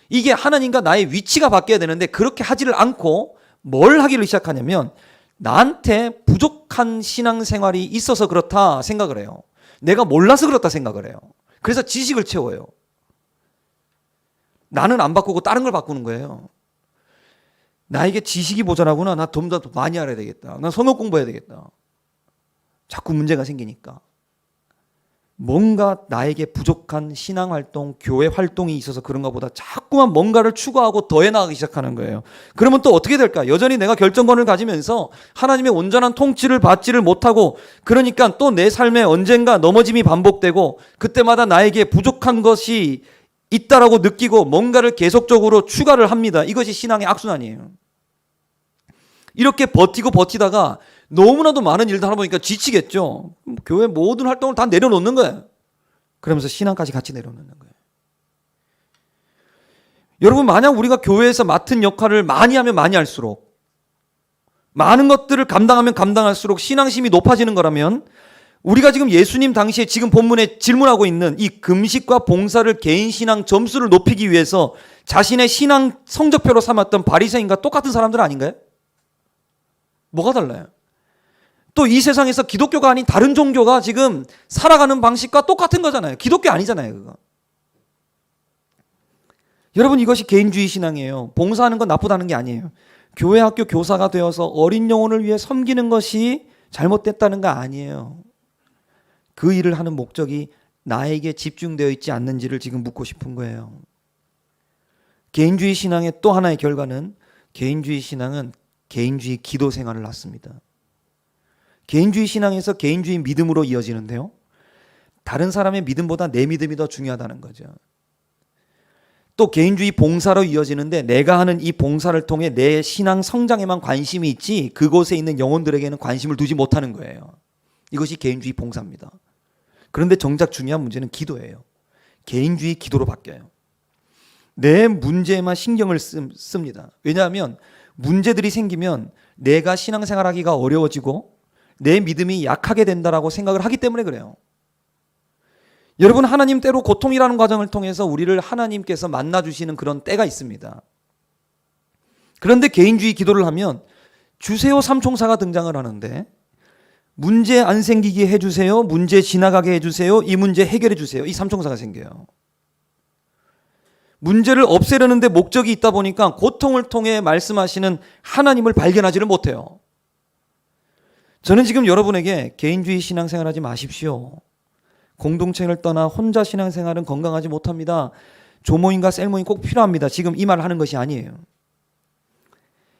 이게 하나님과 나의 위치가 바뀌어야 되는데 그렇게 하지를 않고 뭘 하기를 시작하냐면 나한테 부족한 신앙생활이 있어서 그렇다 생각을 해요. 내가 몰라서 그렇다 생각을 해요. 그래서 지식을 채워요. 나는 안 바꾸고 다른 걸 바꾸는 거예요. 나에게 지식이 모자라구나. 나 좀 더 많이 알아야 되겠다. 나 성경 공부해야 되겠다. 자꾸 문제가 생기니까. 뭔가 나에게 부족한 신앙활동, 교회 활동이 있어서 그런가 보다 자꾸만 뭔가를 추구하고 더해 나가기 시작하는 거예요. 그러면 또 어떻게 될까? 여전히 내가 결정권을 가지면서 하나님의 온전한 통치를 받지를 못하고, 그러니까 또 내 삶에 언젠가 넘어짐이 반복되고 그때마다 나에게 부족한 것이 있다라고 느끼고 뭔가를 계속적으로 추가를 합니다. 이것이 신앙의 악순환이에요. 이렇게 버티다가 너무나도 많은 일들 하다 보니까 지치겠죠. 교회 모든 활동을 다 내려놓는 거예요. 그러면서 신앙까지 같이 내려놓는 거예요. 여러분, 만약 우리가 교회에서 맡은 역할을 많이 하면 많이 할수록, 많은 것들을 감당하면 감당할수록 신앙심이 높아지는 거라면, 우리가 지금 예수님 당시에 지금 본문에 질문하고 있는 이 금식과 봉사를 개인 신앙 점수를 높이기 위해서 자신의 신앙 성적표로 삼았던 바리새인과 똑같은 사람들 아닌가요? 뭐가 달라요? 또 이 세상에서 기독교가 아닌 다른 종교가 지금 살아가는 방식과 똑같은 거잖아요. 기독교 아니잖아요, 그거. 여러분, 이것이 개인주의 신앙이에요. 봉사하는 건 나쁘다는 게 아니에요. 교회 학교 교사가 되어서 어린 영혼을 위해 섬기는 것이 잘못됐다는 거 아니에요. 그 일을 하는 목적이 나에게 집중되어 있지 않는지를 지금 묻고 싶은 거예요. 개인주의 신앙의 또 하나의 결과는, 개인주의 신앙은 개인주의 기도 생활을 낳습니다. 개인주의 신앙에서 개인주의 믿음으로 이어지는데요, 다른 사람의 믿음보다 내 믿음이 더 중요하다는 거죠. 또 개인주의 봉사로 이어지는데, 내가 하는 이 봉사를 통해 내 신앙 성장에만 관심이 있지 그곳에 있는 영혼들에게는 관심을 두지 못하는 거예요. 이것이 개인주의 봉사입니다. 그런데 정작 중요한 문제는 기도예요. 개인주의 기도로 바뀌어요. 내 문제에만 신경을 씁니다. 왜냐하면 문제들이 생기면 내가 신앙생활하기가 어려워지고 내 믿음이 약하게 된다라고 생각을 하기 때문에 그래요. 여러분, 하나님 때로 고통이라는 과정을 통해서 우리를 하나님께서 만나주시는 그런 때가 있습니다. 그런데 개인주의 기도를 하면 주세요 삼총사가 등장을 하는데, 문제 안 생기게 해주세요, 문제 지나가게 해주세요, 이 문제 해결해 주세요, 이 삼총사가 생겨요. 문제를 없애려는데 목적이 있다 보니까 고통을 통해 말씀하시는 하나님을 발견하지를 못해요. 저는 지금 여러분에게 개인주의 신앙생활하지 마십시오. 공동체를 떠나 혼자 신앙생활은 건강하지 못합니다. 조모임과 셀모임 꼭 필요합니다. 지금 이 말을 하는 것이 아니에요.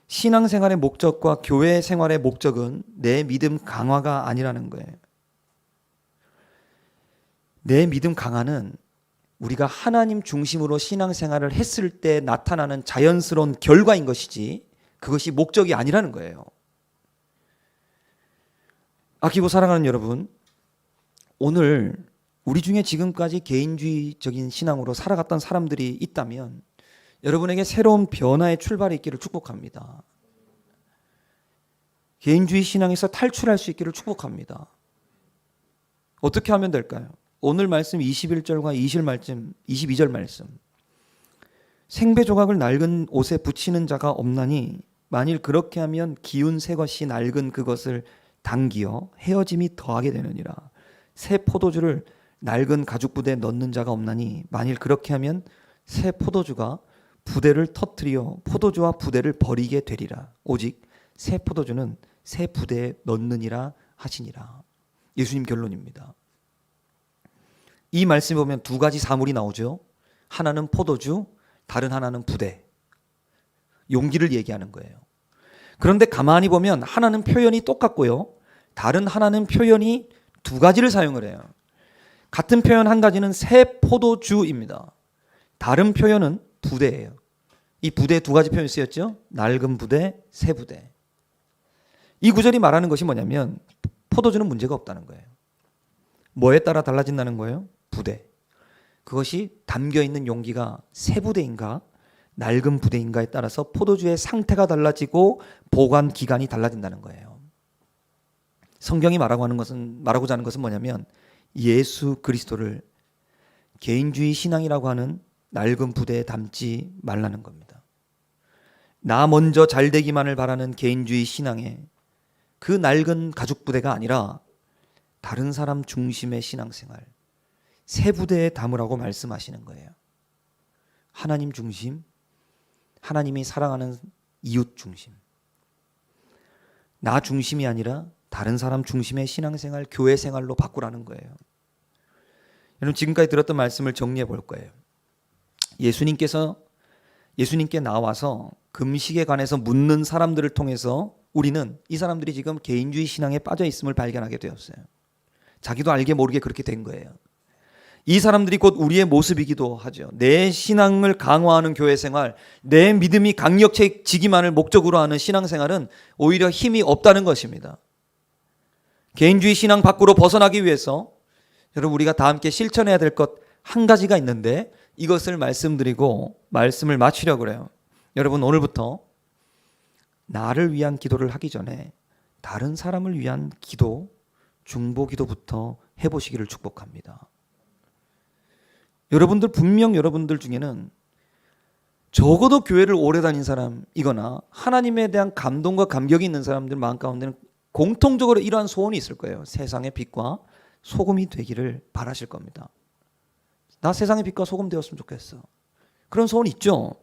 신앙생활의 목적과 교회 생활의 목적은 내 믿음 강화가 아니라는 거예요. 내 믿음 강화는 우리가 하나님 중심으로 신앙생활을 했을 때 나타나는 자연스러운 결과인 것이지, 그것이 목적이 아니라는 거예요. 아끼고 사랑하는 여러분, 오늘 우리 중에 지금까지 개인주의적인 신앙으로 살아갔던 사람들이 있다면 여러분에게 새로운 변화의 출발이 있기를 축복합니다. 개인주의 신앙에서 탈출할 수 있기를 축복합니다. 어떻게 하면 될까요? 오늘 말씀 21절과 22절 말씀. 생배 조각을 낡은 옷에 붙이는 자가 없나니 만일 그렇게 하면 기운 새 것이 낡은 그것을 당기어 헤어짐이 더하게 되느니라. 새 포도주를 낡은 가죽 부대에 넣는 자가 없나니 만일 그렇게 하면 새 포도주가 부대를 터뜨려 포도주와 부대를 버리게 되리라. 오직 새 포도주는 새 부대에 넣느니라 하시니라. 예수님 결론입니다. 이 말씀에 보면 두 가지 사물이 나오죠. 하나는 포도주, 다른 하나는 부대. 용기를 얘기하는 거예요. 그런데 가만히 보면 하나는 표현이 똑같고요, 다른 하나는 표현이 두 가지를 사용을 해요. 같은 표현 한 가지는 새 포도주입니다. 다른 표현은 부대예요. 이 부대에 두 가지 표현이 쓰였죠. 낡은 부대, 새 부대. 이 구절이 말하는 것이 뭐냐면 포도주는 문제가 없다는 거예요. 뭐에 따라 달라진다는 거예요? 부대. 그것이 담겨있는 용기가 새 부대인가 낡은 부대인가에 따라서 포도주의 상태가 달라지고 보관 기간이 달라진다는 거예요. 성경이 말하고자 하는 것은 뭐냐면 예수 그리스도를 개인주의 신앙이라고 하는 낡은 부대에 담지 말라는 겁니다. 나 먼저 잘 되기만을 바라는 개인주의 신앙에 그 낡은 가죽 부대가 아니라 다른 사람 중심의 신앙생활, 새 부대에 담으라고 말씀하시는 거예요. 하나님 중심, 하나님이 사랑하는 이웃 중심, 나 중심이 아니라 다른 사람 중심의 신앙생활, 교회 생활로 바꾸라는 거예요. 여러분 지금까지 들었던 말씀을 정리해 볼 거예요. 예수님께 나와서 금식에 관해서 묻는 사람들을 통해서 우리는 이 사람들이 지금 개인주의 신앙에 빠져 있음을 발견하게 되었어요. 자기도 알게 모르게 그렇게 된 거예요. 이 사람들이 곧 우리의 모습이기도 하죠. 내 신앙을 강화하는 교회 생활, 내 믿음이 강력해지기만을 목적으로 하는 신앙생활은 오히려 힘이 없다는 것입니다. 개인주의 신앙 밖으로 벗어나기 위해서 여러분 우리가 다 함께 실천해야 될 것 한 가지가 있는데 이것을 말씀드리고 말씀을 마치려고 그래요. 여러분 오늘부터 나를 위한 기도를 하기 전에 다른 사람을 위한 기도, 중보기도부터 해보시기를 축복합니다. 여러분들 분명 여러분들 중에는 적어도 교회를 오래 다닌 사람이거나 하나님에 대한 감동과 감격이 있는 사람들 마음 가운데는 공통적으로 이러한 소원이 있을 거예요. 세상의 빛과 소금이 되기를 바라실 겁니다. 나 세상의 빛과 소금 되었으면 좋겠어. 그런 소원 있죠.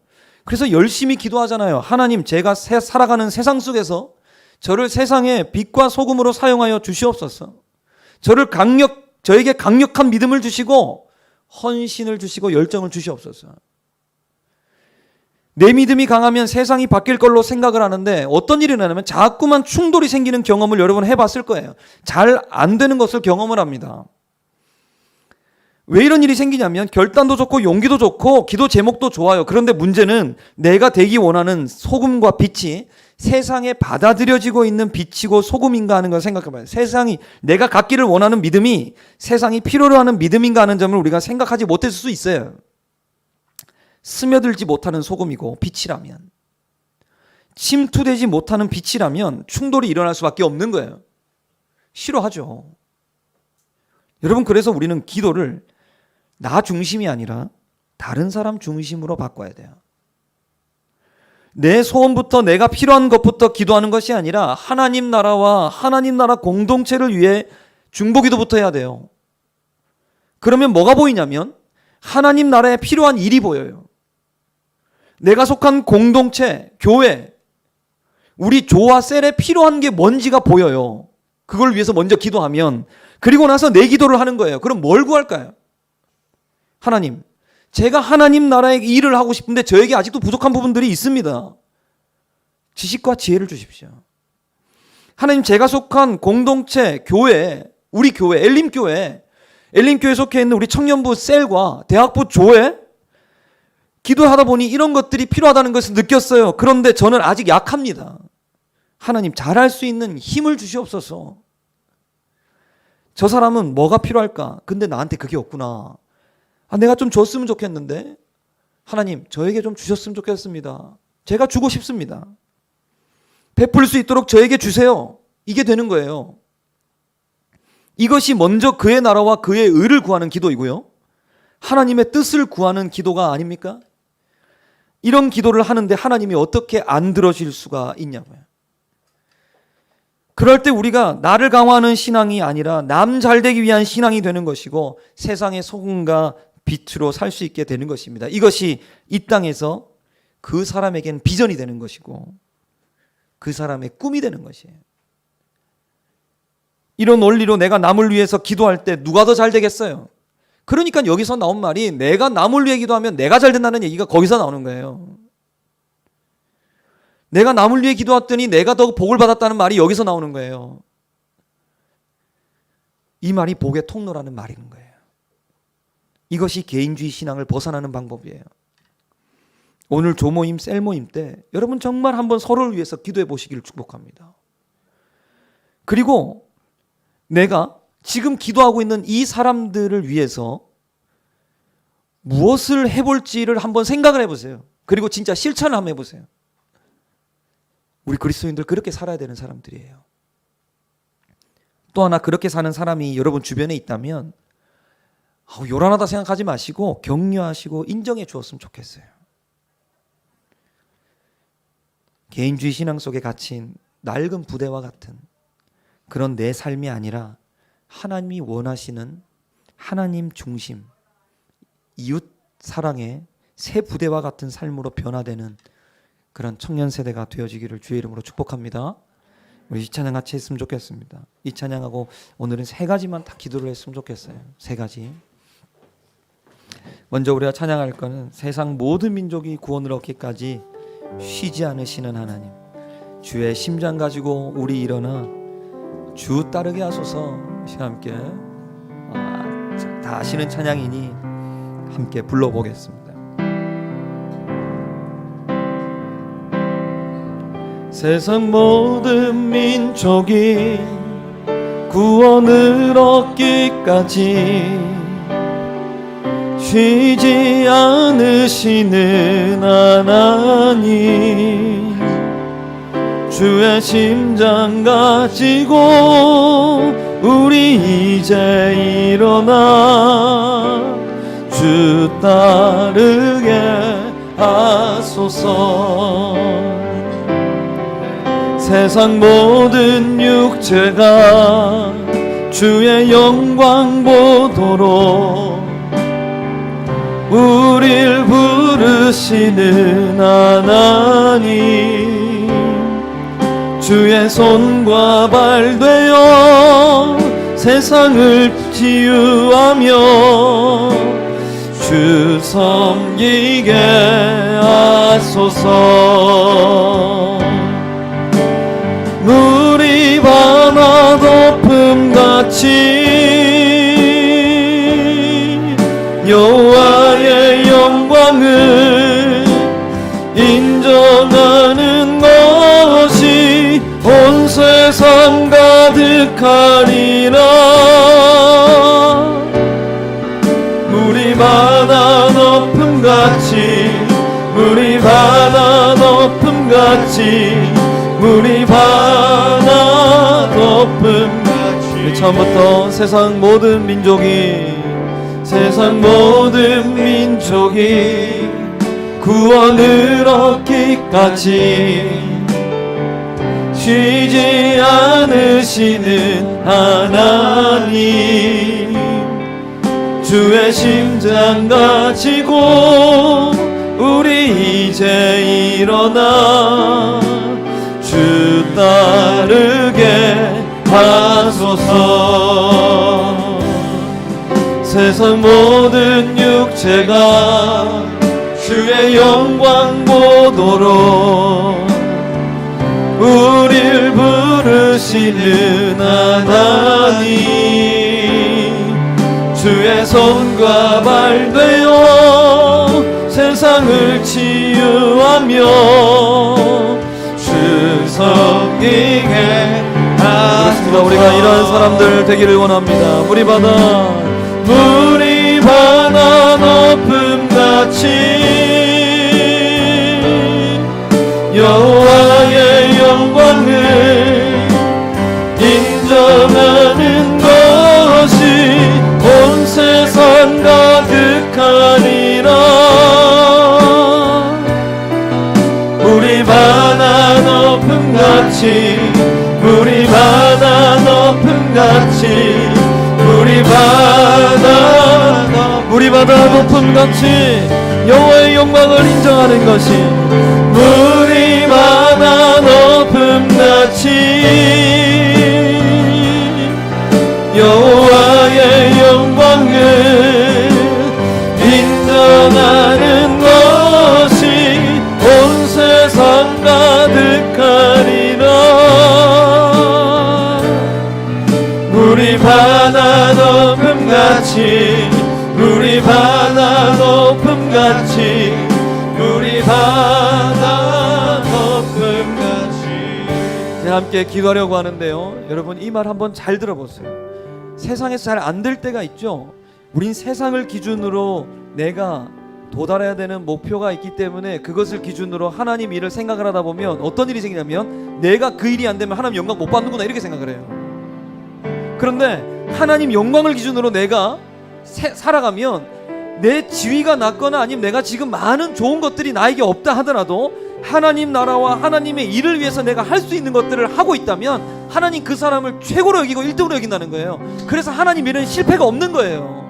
그래서 열심히 기도하잖아요. 하나님, 제가 살아가는 세상 속에서 저를 세상의 빛과 소금으로 사용하여 주시옵소서. 저에게 강력한 믿음을 주시고 헌신을 주시고 열정을 주시옵소서. 내 믿음이 강하면 세상이 바뀔 걸로 생각을 하는데 어떤 일이 나냐면 자꾸만 충돌이 생기는 경험을 여러분 해봤을 거예요. 잘 안 되는 것을 경험을 합니다. 왜 이런 일이 생기냐면 결단도 좋고 용기도 좋고 기도 제목도 좋아요. 그런데 문제는 내가 되기 원하는 소금과 빛이 세상에 받아들여지고 있는 빛이고 소금인가 하는 걸 생각해봐요. 세상이 내가 갖기를 원하는 믿음이 세상이 필요로 하는 믿음인가 하는 점을 우리가 생각하지 못했을 수 있어요. 스며들지 못하는 소금이고 빛이라면, 침투되지 못하는 빛이라면 충돌이 일어날 수밖에 없는 거예요. 싫어하죠. 여러분 그래서 우리는 기도를 나 중심이 아니라 다른 사람 중심으로 바꿔야 돼요. 내 소원부터 내가 필요한 것부터 기도하는 것이 아니라 하나님 나라와 하나님 나라 공동체를 위해 중보기도부터 해야 돼요. 그러면 뭐가 보이냐면 하나님 나라에 필요한 일이 보여요. 내가 속한 공동체, 교회, 우리 조와 셀에 필요한 게 뭔지가 보여요. 그걸 위해서 먼저 기도하면 그리고 나서 내 기도를 하는 거예요. 그럼 뭘 구할까요? 하나님, 제가 하나님 나라의 일을 하고 싶은데 저에게 아직도 부족한 부분들이 있습니다. 지식과 지혜를 주십시오. 하나님, 제가 속한 공동체, 교회, 우리 교회, 엘림교회에 속해 있는 우리 청년부 셀과 대학부 조에 기도하다 보니 이런 것들이 필요하다는 것을 느꼈어요. 그런데 저는 아직 약합니다. 하나님, 잘할 수 있는 힘을 주시옵소서. 저 사람은 뭐가 필요할까? 근데 나한테 그게 없구나. 내가 좀 줬으면 좋겠는데 하나님 저에게 좀 주셨으면 좋겠습니다. 제가 주고 싶습니다. 베풀 수 있도록 저에게 주세요. 이게 되는 거예요. 이것이 먼저 그의 나라와 그의 의를 구하는 기도이고요. 하나님의 뜻을 구하는 기도가 아닙니까? 이런 기도를 하는데 하나님이 어떻게 안 들어줄 수가 있냐고요. 그럴 때 우리가 나를 강화하는 신앙이 아니라 남 잘되기 위한 신앙이 되는 것이고 세상의 소금과 빛으로 살 수 있게 되는 것입니다. 이것이 이 땅에서 그 사람에겐 비전이 되는 것이고 그 사람의 꿈이 되는 것이에요. 이런 원리로 내가 남을 위해서 기도할 때 누가 더 잘 되겠어요? 그러니까 여기서 나온 말이 내가 남을 위해 기도하면 내가 잘 된다는 얘기가 거기서 나오는 거예요. 내가 남을 위해 기도했더니 내가 더 복을 받았다는 말이 여기서 나오는 거예요. 이 말이 복의 통로라는 말인 거예요. 이것이 개인주의 신앙을 벗어나는 방법이에요. 오늘 조모임, 셀모임 때 여러분 정말 한번 서로를 위해서 기도해 보시기를 축복합니다. 그리고 내가 지금 기도하고 있는 이 사람들을 위해서 무엇을 해볼지를 한번 생각을 해보세요. 그리고 진짜 실천을 한번 해보세요. 우리 그리스도인들 그렇게 살아야 되는 사람들이에요. 또 하나 그렇게 사는 사람이 여러분 주변에 있다면 요란하다 생각하지 마시고 격려하시고 인정해 주었으면 좋겠어요. 개인주의 신앙 속에 갇힌 낡은 부대와 같은 그런 내 삶이 아니라 하나님이 원하시는 하나님 중심, 이웃 사랑의 새 부대와 같은 삶으로 변화되는 그런 청년 세대가 되어지기를 주의 이름으로 축복합니다. 우리 이 찬양 같이 했으면 좋겠습니다. 이 찬양하고 오늘은 세 가지만 다 기도를 했으면 좋겠어요. 세 가지. 먼저 우리가 찬양할 것은 세상 모든 민족이 구원을 얻기까지 쉬지 않으시는 하나님, 주의 심장 가지고 우리 일어나 주 따르게 하소서. 함께 다 아시는 찬양이니 함께 불러보겠습니다. 세상 모든 민족이 구원을 얻기까지 쉬지 않으시는 하나님, 주의 심장 가지고 우리 이제 일어나 주 따르게 하소서. 세상 모든 육체가 주의 영광 보도록 우릴 부르시는 하나님, 주의 손과 발 되어 세상을 치유하며 주 섬기게 하소서. 물이 바다 덮음같이 여호와의 영광을 인정하는 것이 온 세상 가득하리라. 물이 바다 덮음같이, 물이 바다 덮음같이, 물이 바다 덮음같이. 처음부터 세상 모든 민족이, 세상 모든 민족이 구원을 얻기까지 쉬지 않으시는 하나님, 주의 심장 가지고 우리 이제 일어나 주 따르게 하소서. 세상 모든 육체가 주의 영광 보도록 우릴 부르시는 하나님, 주의 손과 발 되어 세상을 치유하며 주 섬기게 하소서. 우리가 이런 사람들 되기를 원합니다. 물이 바다, 물이 바다 높음같이 여호와의 영광을 인정하는 것이 온 세상 가득하리라. 물이 바다 높음같이, 물이 바다 높음같이, 물이 바다 높음같이 여호와의 영광을 인정하는 것이, 물이 바다 높음같이 여호와의 영광을 인정하는 것이 온 세상 가득하리라. 물이 바다 높음같이, 물이 바다 높음같이, 물이 바다 높음같이. 함께 기도하려고 하는데요, 여러분 이 말 한번 잘 들어보세요. 세상에서 잘 안 될 때가 있죠. 우린 세상을 기준으로 내가 도달해야 되는 목표가 있기 때문에 그것을 기준으로 하나님 일을 생각을 하다 보면 어떤 일이 생기냐면, 내가 그 일이 안 되면 하나님 영광 못 받는구나 이렇게 생각을 해요. 그런데 하나님 영광을 기준으로 내가 살아가면 내 지위가 낮거나 아니면 내가 지금 많은 좋은 것들이 나에게 없다 하더라도 하나님 나라와 하나님의 일을 위해서 내가 할 수 있는 것들을 하고 있다면 하나님 그 사람을 최고로 여기고 1등으로 여긴다는 거예요. 그래서 하나님 일은 실패가 없는 거예요.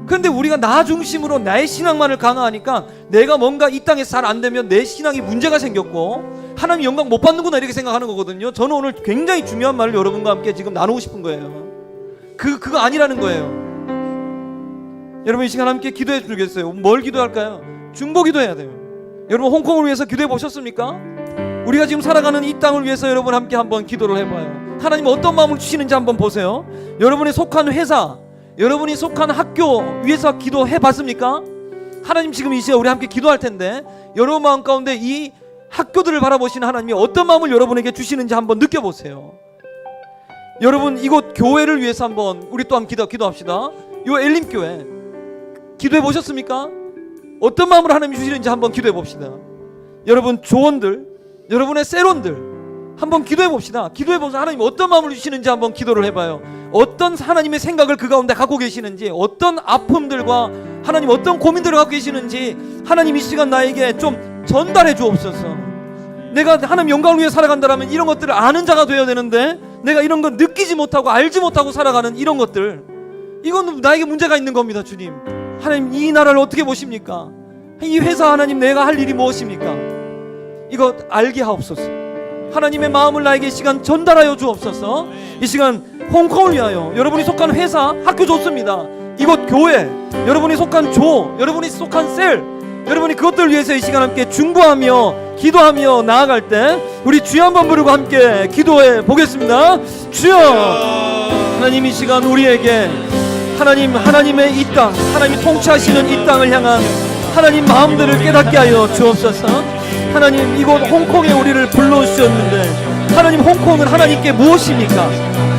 그런데 우리가 나 중심으로 나의 신앙만을 강화하니까 내가 뭔가 이 땅에서 잘 안 되면 내 신앙이 문제가 생겼고 하나님 영광 못 받는구나 이렇게 생각하는 거거든요. 저는 오늘 굉장히 중요한 말을 여러분과 함께 지금 나누고 싶은 거예요. 그거 아니라는 거예요. 여러분 이 시간 함께 기도해 주겠어요? 뭘 기도할까요? 중보 기도해야 돼요. 여러분 홍콩을 위해서 기도해 보셨습니까? 우리가 지금 살아가는 이 땅을 위해서 여러분 함께 한번 기도를 해봐요. 하나님 어떤 마음을 주시는지 한번 보세요. 여러분이 속한 회사, 여러분이 속한 학교 위해서 기도해 봤습니까? 하나님 지금 이 시간 우리 함께 기도할 텐데 여러분 마음 가운데 이 학교들을 바라보시는 하나님이 어떤 마음을 여러분에게 주시는지 한번 느껴보세요. 여러분 이곳 교회를 위해서 한번 우리 또한 기도합시다. 이 엘림교회 기도해 보셨습니까? 어떤 마음으로 하나님이 주시는지 한번 기도해 봅시다. 여러분 조원들, 여러분의 세론들 한번 기도해 봅시다. 기도해 보면서 하나님 어떤 마음을 주시는지 한번 기도를 해봐요. 어떤 하나님의 생각을 그 가운데 갖고 계시는지, 어떤 아픔들과 하나님 어떤 고민들을 갖고 계시는지 하나님 이 시간 나에게 좀 전달해 주옵소서. 내가 하나님 영광을 위해 살아간다면 이런 것들을 아는 자가 되어야 되는데 내가 이런 거 느끼지 못하고 알지 못하고 살아가는 이런 것들, 이건 나에게 문제가 있는 겁니다. 주님, 하나님 이 나라를 어떻게 보십니까? 이 회사 하나님 내가 할 일이 무엇입니까? 이거 알게 하옵소서. 하나님의 마음을 나에게 이 시간 전달하여 주옵소서. 이 시간 홍콩을 위하여 여러분이 속한 회사, 학교 좋습니다. 이곳 교회, 여러분이 속한 조, 여러분이 속한 셀, 여러분이 그것들을 위해서 이 시간 함께 중보하며 기도하며 나아갈 때 우리 주여 한번 부르고 함께 기도해 보겠습니다. 주여, 하나님 이 시간 우리에게 하나님의 이 땅, 하나님이 통치하시는 이 땅을 향한 하나님 마음들을 깨닫게 하여 주옵소서. 하나님 이곳 홍콩에 우리를 불러주셨는데 하나님 홍콩은 하나님께 무엇입니까?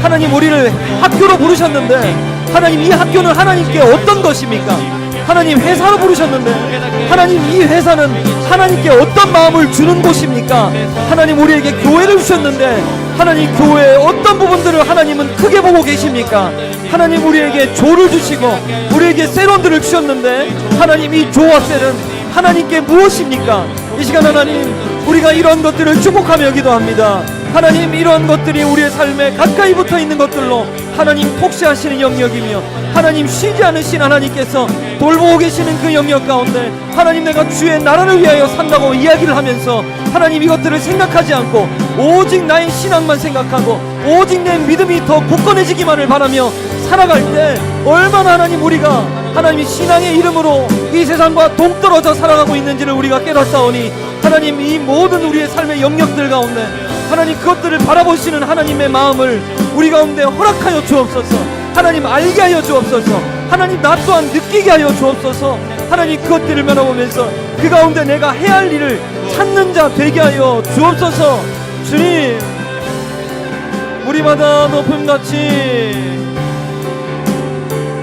하나님 우리를 학교로 부르셨는데 하나님 이 학교는 하나님께 어떤 것입니까? 하나님 회사로 부르셨는데 하나님 이 회사는 하나님께 어떤 마음을 주는 곳입니까? 하나님 우리에게 교회를 주셨는데 하나님 교회의 어떤 부분들을 하나님은 크게 보고 계십니까? 하나님 우리에게 조를 주시고 우리에게 세론들을 주셨는데 하나님 이 조와 셀은 하나님께 무엇입니까? 이 시간 하나님 우리가 이런 것들을 축복하며 기도합니다. 하나님 이런 것들이 우리의 삶에 가까이 붙어 있는 것들로 하나님 통치하시는 영역이며 하나님 쉬지 않으신 하나님께서 돌보고 계시는 그 영역 가운데 하나님 내가 주의 나라를 위하여 산다고 이야기를 하면서 하나님 이것들을 생각하지 않고 오직 나의 신앙만 생각하고 오직 내 믿음이 더 굳건해지기만을 바라며 살아갈 때 얼마나 하나님 우리가 하나님이 신앙의 이름으로 이 세상과 동떨어져 살아가고 있는지를 우리가 깨닫사오니 하나님 이 모든 우리의 삶의 영역들 가운데 하나님 그것들을 바라보시는 하나님의 마음을 우리 가운데 허락하여 주옵소서. 하나님 알게 하여 주옵소서. 하나님 나 또한 느끼게 하여 주옵소서. 하나님 그것들을 바라보면서 그 가운데 내가 해야 할 일을 찾는 자 되게 하여 주옵소서. 주님 물이마다 높음같이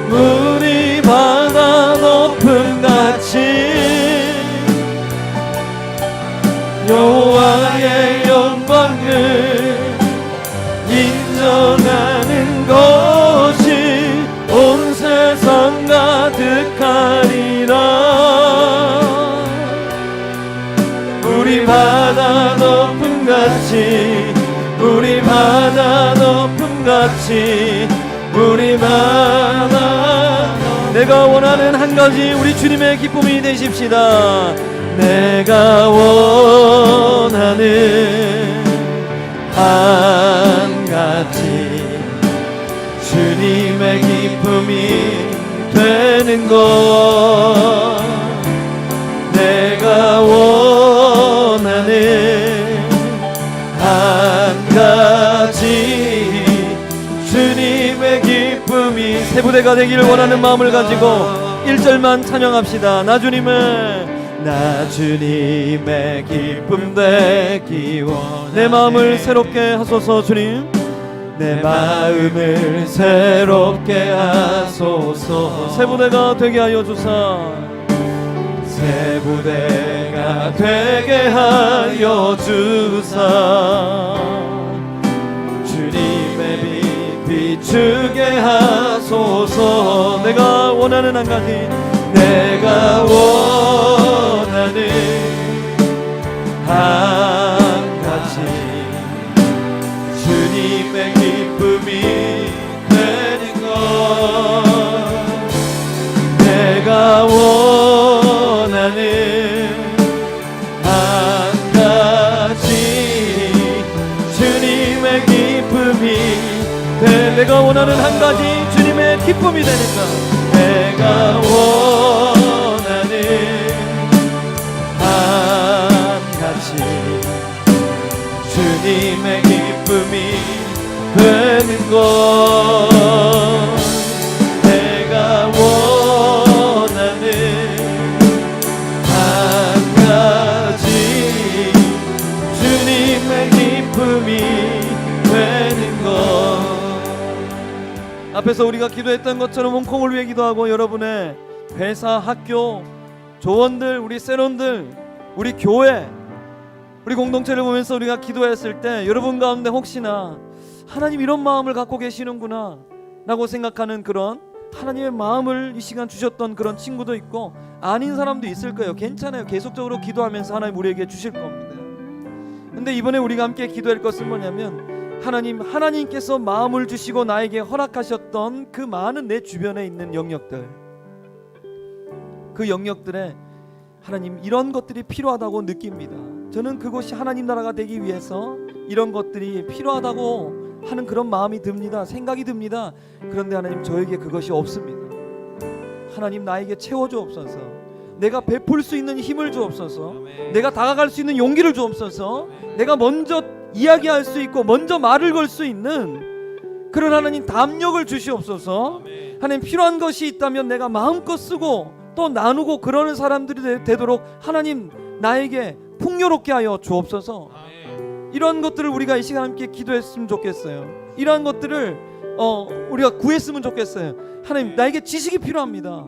물이마다 높음같이 여호와의 영광을 인정하는 것이 온 세상 가득하리라. 우리 바다 높음같이 우리 바다 높음같이 우리 바다 내가 원하는 한 가지 우리 주님의 기쁨이 되십시다. 내가 원하는 한 가지 주님의 기쁨이 되는 것. 내가 원하는 한 가지 주님의 기쁨이 세 부대가 되기를 원하는 마음을 가지고 1절만 찬양합시다. 나 주님의 기쁨 되기 원하네. 내 마음을 새롭게 하소서. 주님 내 마음을 새롭게 하소서. 세 부대가 되게 하여 주사 세 부대가 되게 하여 주사 주님의 빛 비추게 하소서. 내가 원하는 한 가지 내가 원하는 한 가지 주님의 기쁨이 되는 것. 내가 원하는 한 가지 주님의 기쁨이 내가 원하는 한 가지 주님의 기쁨이 되는 것. 내가 원하는 한가지 주님의 기쁨이 되는 것 내가 원하는 한가지 주님의 기쁨이 되는 것 앞에서 우리가 기도했던 것처럼 홍콩을 위해 기도하고 여러분의 회사, 학교, 조원들, 우리 세론들, 우리 교회, 우리 공동체를 보면서 우리가 기도했을 때 여러분 가운데 혹시나 하나님 이런 마음을 갖고 계시는구나 라고 생각하는 그런 하나님의 마음을 이 시간 주셨던 그런 친구도 있고 아닌 사람도 있을 거예요. 괜찮아요. 계속적으로 기도하면서 하나님 우리에게 주실 겁니다. 근데 이번에 우리가 함께 기도할 것은 뭐냐면 하나님께서 마음을 주시고 나에게 허락하셨던 그 많은 내 주변에 있는 영역들, 그 영역들에 하나님 이런 것들이 필요하다고 느낍니다. 저는 그것이 하나님 나라가 되기 위해서 이런 것들이 필요하다고 하는 그런 마음이 듭니다. 생각이 듭니다. 그런데 하나님 저에게 그것이 없습니다. 하나님 나에게 채워주옵소서. 내가 베풀 수 있는 힘을 주옵소서. 내가 다가갈 수 있는 용기를 주옵소서. 내가 먼저 이야기할 수 있고 먼저 말을 걸 수 있는 그런 하나님 담력을 주시옵소서. 하나님 필요한 것이 있다면 내가 마음껏 쓰고 또 나누고 그러는 사람들이 되도록 하나님 나에게 풍요롭게 하여 주옵소서. 이런 것들을 우리가 이 시간 함께 기도했으면 좋겠어요. 이러한 것들을 우리가 구했으면 좋겠어요. 하나님 나에게 지식이 필요합니다.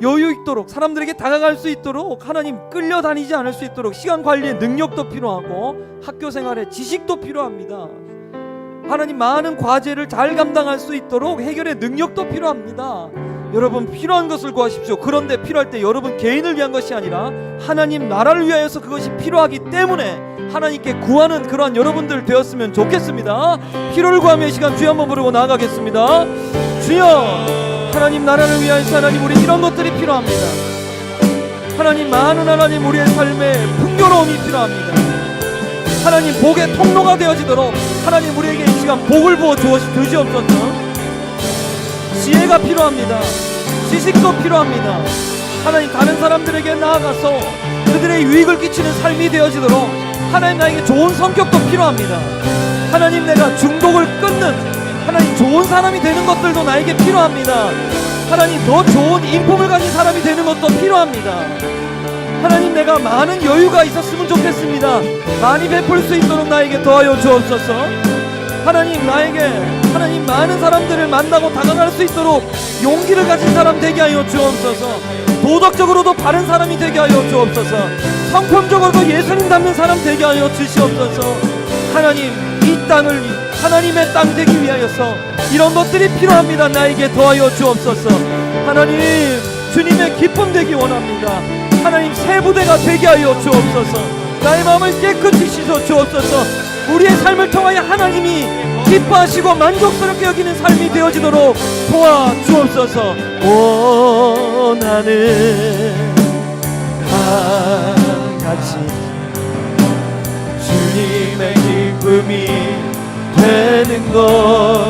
여유 있도록 사람들에게 다가갈 수 있도록 하나님 끌려다니지 않을 수 있도록 시간 관리의 능력도 필요하고 학교 생활에 지식도 필요합니다. 하나님 많은 과제를 잘 감당할 수 있도록 해결의 능력도 필요합니다. 여러분 필요한 것을 구하십시오. 그런데 필요할 때 여러분 개인을 위한 것이 아니라 하나님 나라를 위하여서 그것이 필요하기 때문에 하나님께 구하는 그러한 여러분들 되었으면 좋겠습니다. 필요를 구하며 이 시간 주여 한번 부르고 나아가겠습니다. 주여 하나님 나라를 위하여서 하나님 우리 이런 것들이 필요합니다. 하나님 많은 하나님 우리의 삶에 풍요로움이 필요합니다. 하나님 복의 통로가 되어지도록 하나님 우리에게 이 시간 복을 부어 주시옵소서. 지혜가 필요합니다. 지식도 필요합니다. 하나님 다른 사람들에게 나아가서 그들의 유익을 끼치는 삶이 되어지도록 하나님 나에게 좋은 성격도 필요합니다. 하나님 내가 중독을 끊는 하나님 좋은 사람이 되는 것들도 나에게 필요합니다. 하나님 더 좋은 인품을 가진 사람이 되는 것도 필요합니다. 하나님 내가 많은 여유가 있었으면 좋겠습니다. 많이 베풀 수 있도록 나에게 더하여 주옵소서. 하나님 나에게 하나님 많은 사람들을 만나고 다가갈 수 있도록 용기를 가진 사람 되게 하여 주옵소서. 도덕적으로도 바른 사람이 되게 하여 주옵소서. 성품적으로도 예수님 닮는 사람 되게 하여 주시옵소서. 하나님 이 땅을 하나님의 땅 되기 위하여서 이런 것들이 필요합니다. 나에게 더하여 주옵소서. 하나님 주님의 기쁨 되기 원합니다. 하나님 새 부대가 되게 하여 주옵소서. 나의 마음을 깨끗이 씻어 주옵소서. 우리의 삶을 통하여 하나님이 기뻐하시고 만족스럽게 여기는 삶이 되어지도록 도와주옵소서. 원하는 한가지 주님의 기쁨이 되는 것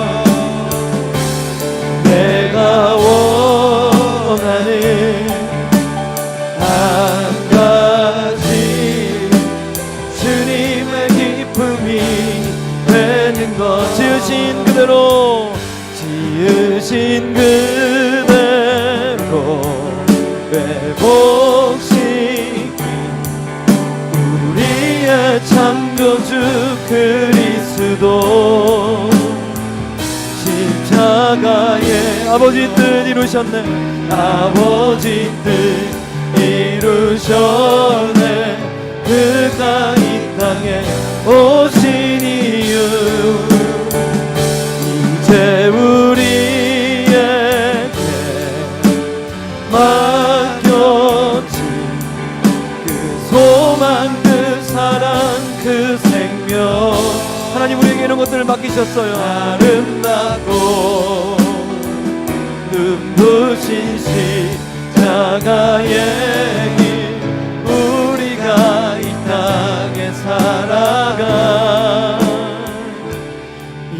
내가 원하는 한 가지 주님의 기쁨이 되는 것 지으신 그대로 회복시킨 우리의 창조주 그리스도 십자가에 아버지 뜻 이루셨네. 아버지 뜻 이루셨네. 그가 이 땅에 오신 이유 이제 우리에게 맡겼지. 그 소망 그 사랑 그 생명 하나님 우리에게 이런 것들을 맡기셨어요. 아름답고 눈부신 십자가의 길 우리가 이 땅에 살아가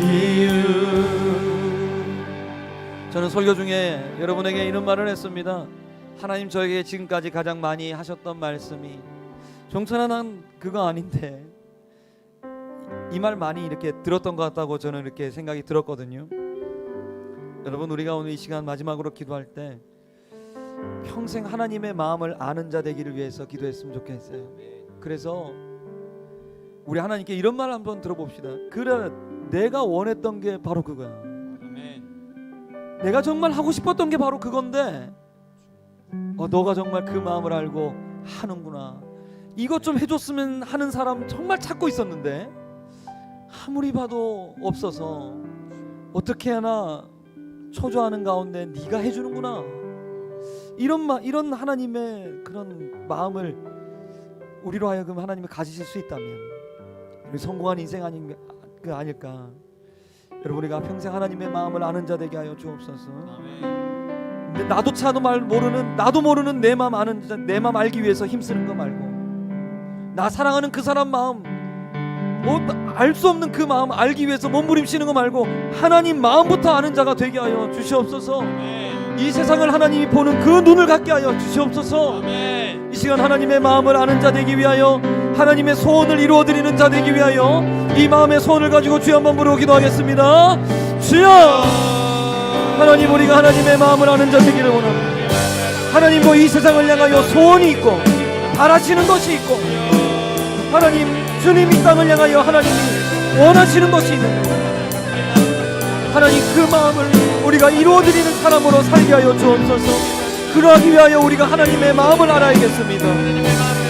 이유. 저는 설교 설교 중에 여러분에게 이런 말을 했습니다. 하나님 저에게 지금까지 가장 많이 하셨던 말씀이 종찬아 난 그거 아닌데, 이 말 많이 이렇게 들었던 것 같다고 저는 이렇게 생각이 들었거든요. 여러분, 우리가 오늘 이 시간 마지막으로 기도할 때 평생 하나님의 마음을 아는 자 되기를 위해서 기도했으면 좋겠어요. 그래서 우리 하나님께 이런 말 한번 들어봅시다. 그래, 내가 원했던 게 바로 그거야. 내가 정말 하고 싶었던 게 바로 그건데 너가 정말 그 마음을 알고 하는구나. 이것 좀 해줬으면 하는 사람 정말 찾고 있었는데 아무리 봐도 없어서 어떻게 하나 초조하는 가운데 네가 해주는구나. 이런 하나님의 그런 마음을 우리로 하여금 하나님이 가지실 수 있다면 우리 성공한 인생 아닐까. 여러분, 우리가 평생 하나님의 마음을 아는 자 되게 하여 주옵소서. 근데 나도 모르는 내 마음 아는 자, 내 마음 알기 위해서 힘쓰는 거 말고 나 사랑하는 그 사람 마음, 알 수 없는 그 마음 알기 위해서 몸부림치는 거 말고 하나님 마음부터 아는 자가 되게 하여 주시옵소서. 이 세상을 하나님이 보는 그 눈을 갖게 하여 주시옵소서. 이 시간 하나님의 마음을 아는 자 되기 위하여, 하나님의 소원을 이루어드리는 자 되기 위하여 이 마음의 소원을 가지고 주여 한번 부르고 기도하겠습니다. 주여, 하나님, 우리가 하나님의 마음을 아는 자 되기를 원합니다. 하나님도 이 세상을 향하여 소원이 있고 바라시는 것이 있고, 하나님, 주님 이 땅을 향하여 하나님이 원하시는 것이 있는데 하나님 그 마음을 우리가 이루어드리는 사람으로 살게 하여 주옵소서. 그러하기 위하여 우리가 하나님의 마음을 알아야겠습니다.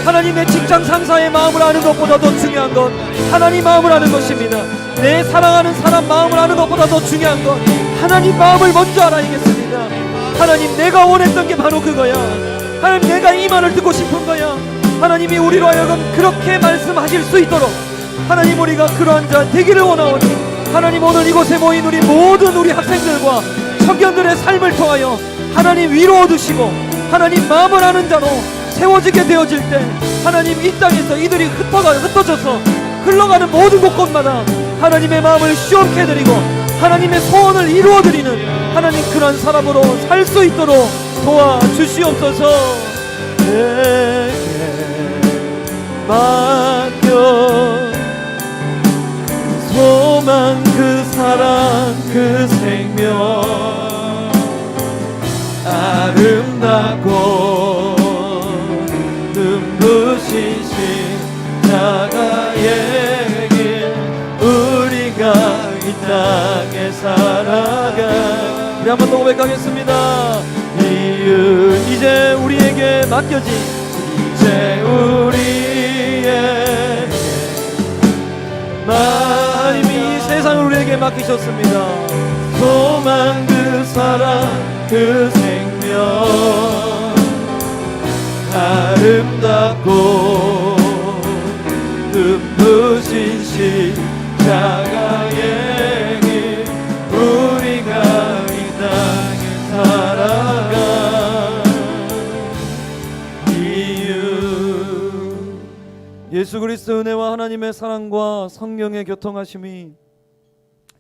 하나님의 직장 상사의 마음을 아는 것보다 더 중요한 것 하나님 마음을 아는 것입니다. 내 사랑하는 사람 마음을 아는 것보다 더 중요한 것 하나님 마음을 먼저 알아야겠습니다. 하나님, 내가 원했던 게 바로 그거야. 하나님, 내가 이 말을 듣고 싶은 거야. 하나님이 우리로 하여금 그렇게 말씀하실 수 있도록 하나님, 우리가 그러한 자 되기를 원하오니 하나님, 오늘 이곳에 모인 우리 모든 우리 학생들과 청년들의 삶을 통하여 하나님 위로 얻으시고 하나님 마음을 아는 자로 세워지게 되어질 때 하나님 이 땅에서 이들이 흩어져서 흘러가는 모든 곳곳마다 하나님의 마음을 시원케 해드리고 하나님의 소원을 이루어드리는 하나님 그러한 사람으로 살 수 있도록 도와주시옵소서. 내게 맡겨 그 소망, 그 사랑, 그 생명 아름답고 눈부신 십자가의 길 우리가 이 땅에 살아가. 우리 한번 더 고백하겠습니다. 이제 우리에게 맡겨진 이제 우리에게 하나님이 이 세상을 우리에게 맡기셨습니다. 소망, 그 사랑, 그 생명 아름답고 눈부신 십자가의 길 우리가 이 땅에 살아가 이유. 예수 그리스도 은혜와 하나님의 사랑과 성령의 교통하심이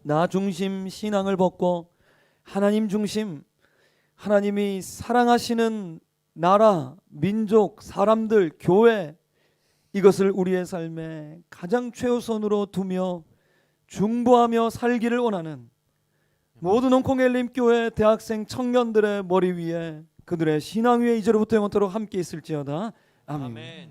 나 중심 신앙을 벗고 하나님 중심, 하나님이 사랑하시는 나라, 민족, 사람들, 교회, 이것을 우리의 삶에 가장 최우선으로 두며 중보하며 살기를 원하는 모든 홍콩엘림교회 대학생 청년들의 머리 위에 그들의 신앙 위에 이제로부터 영원토록 함께 있을지어다. 아멘.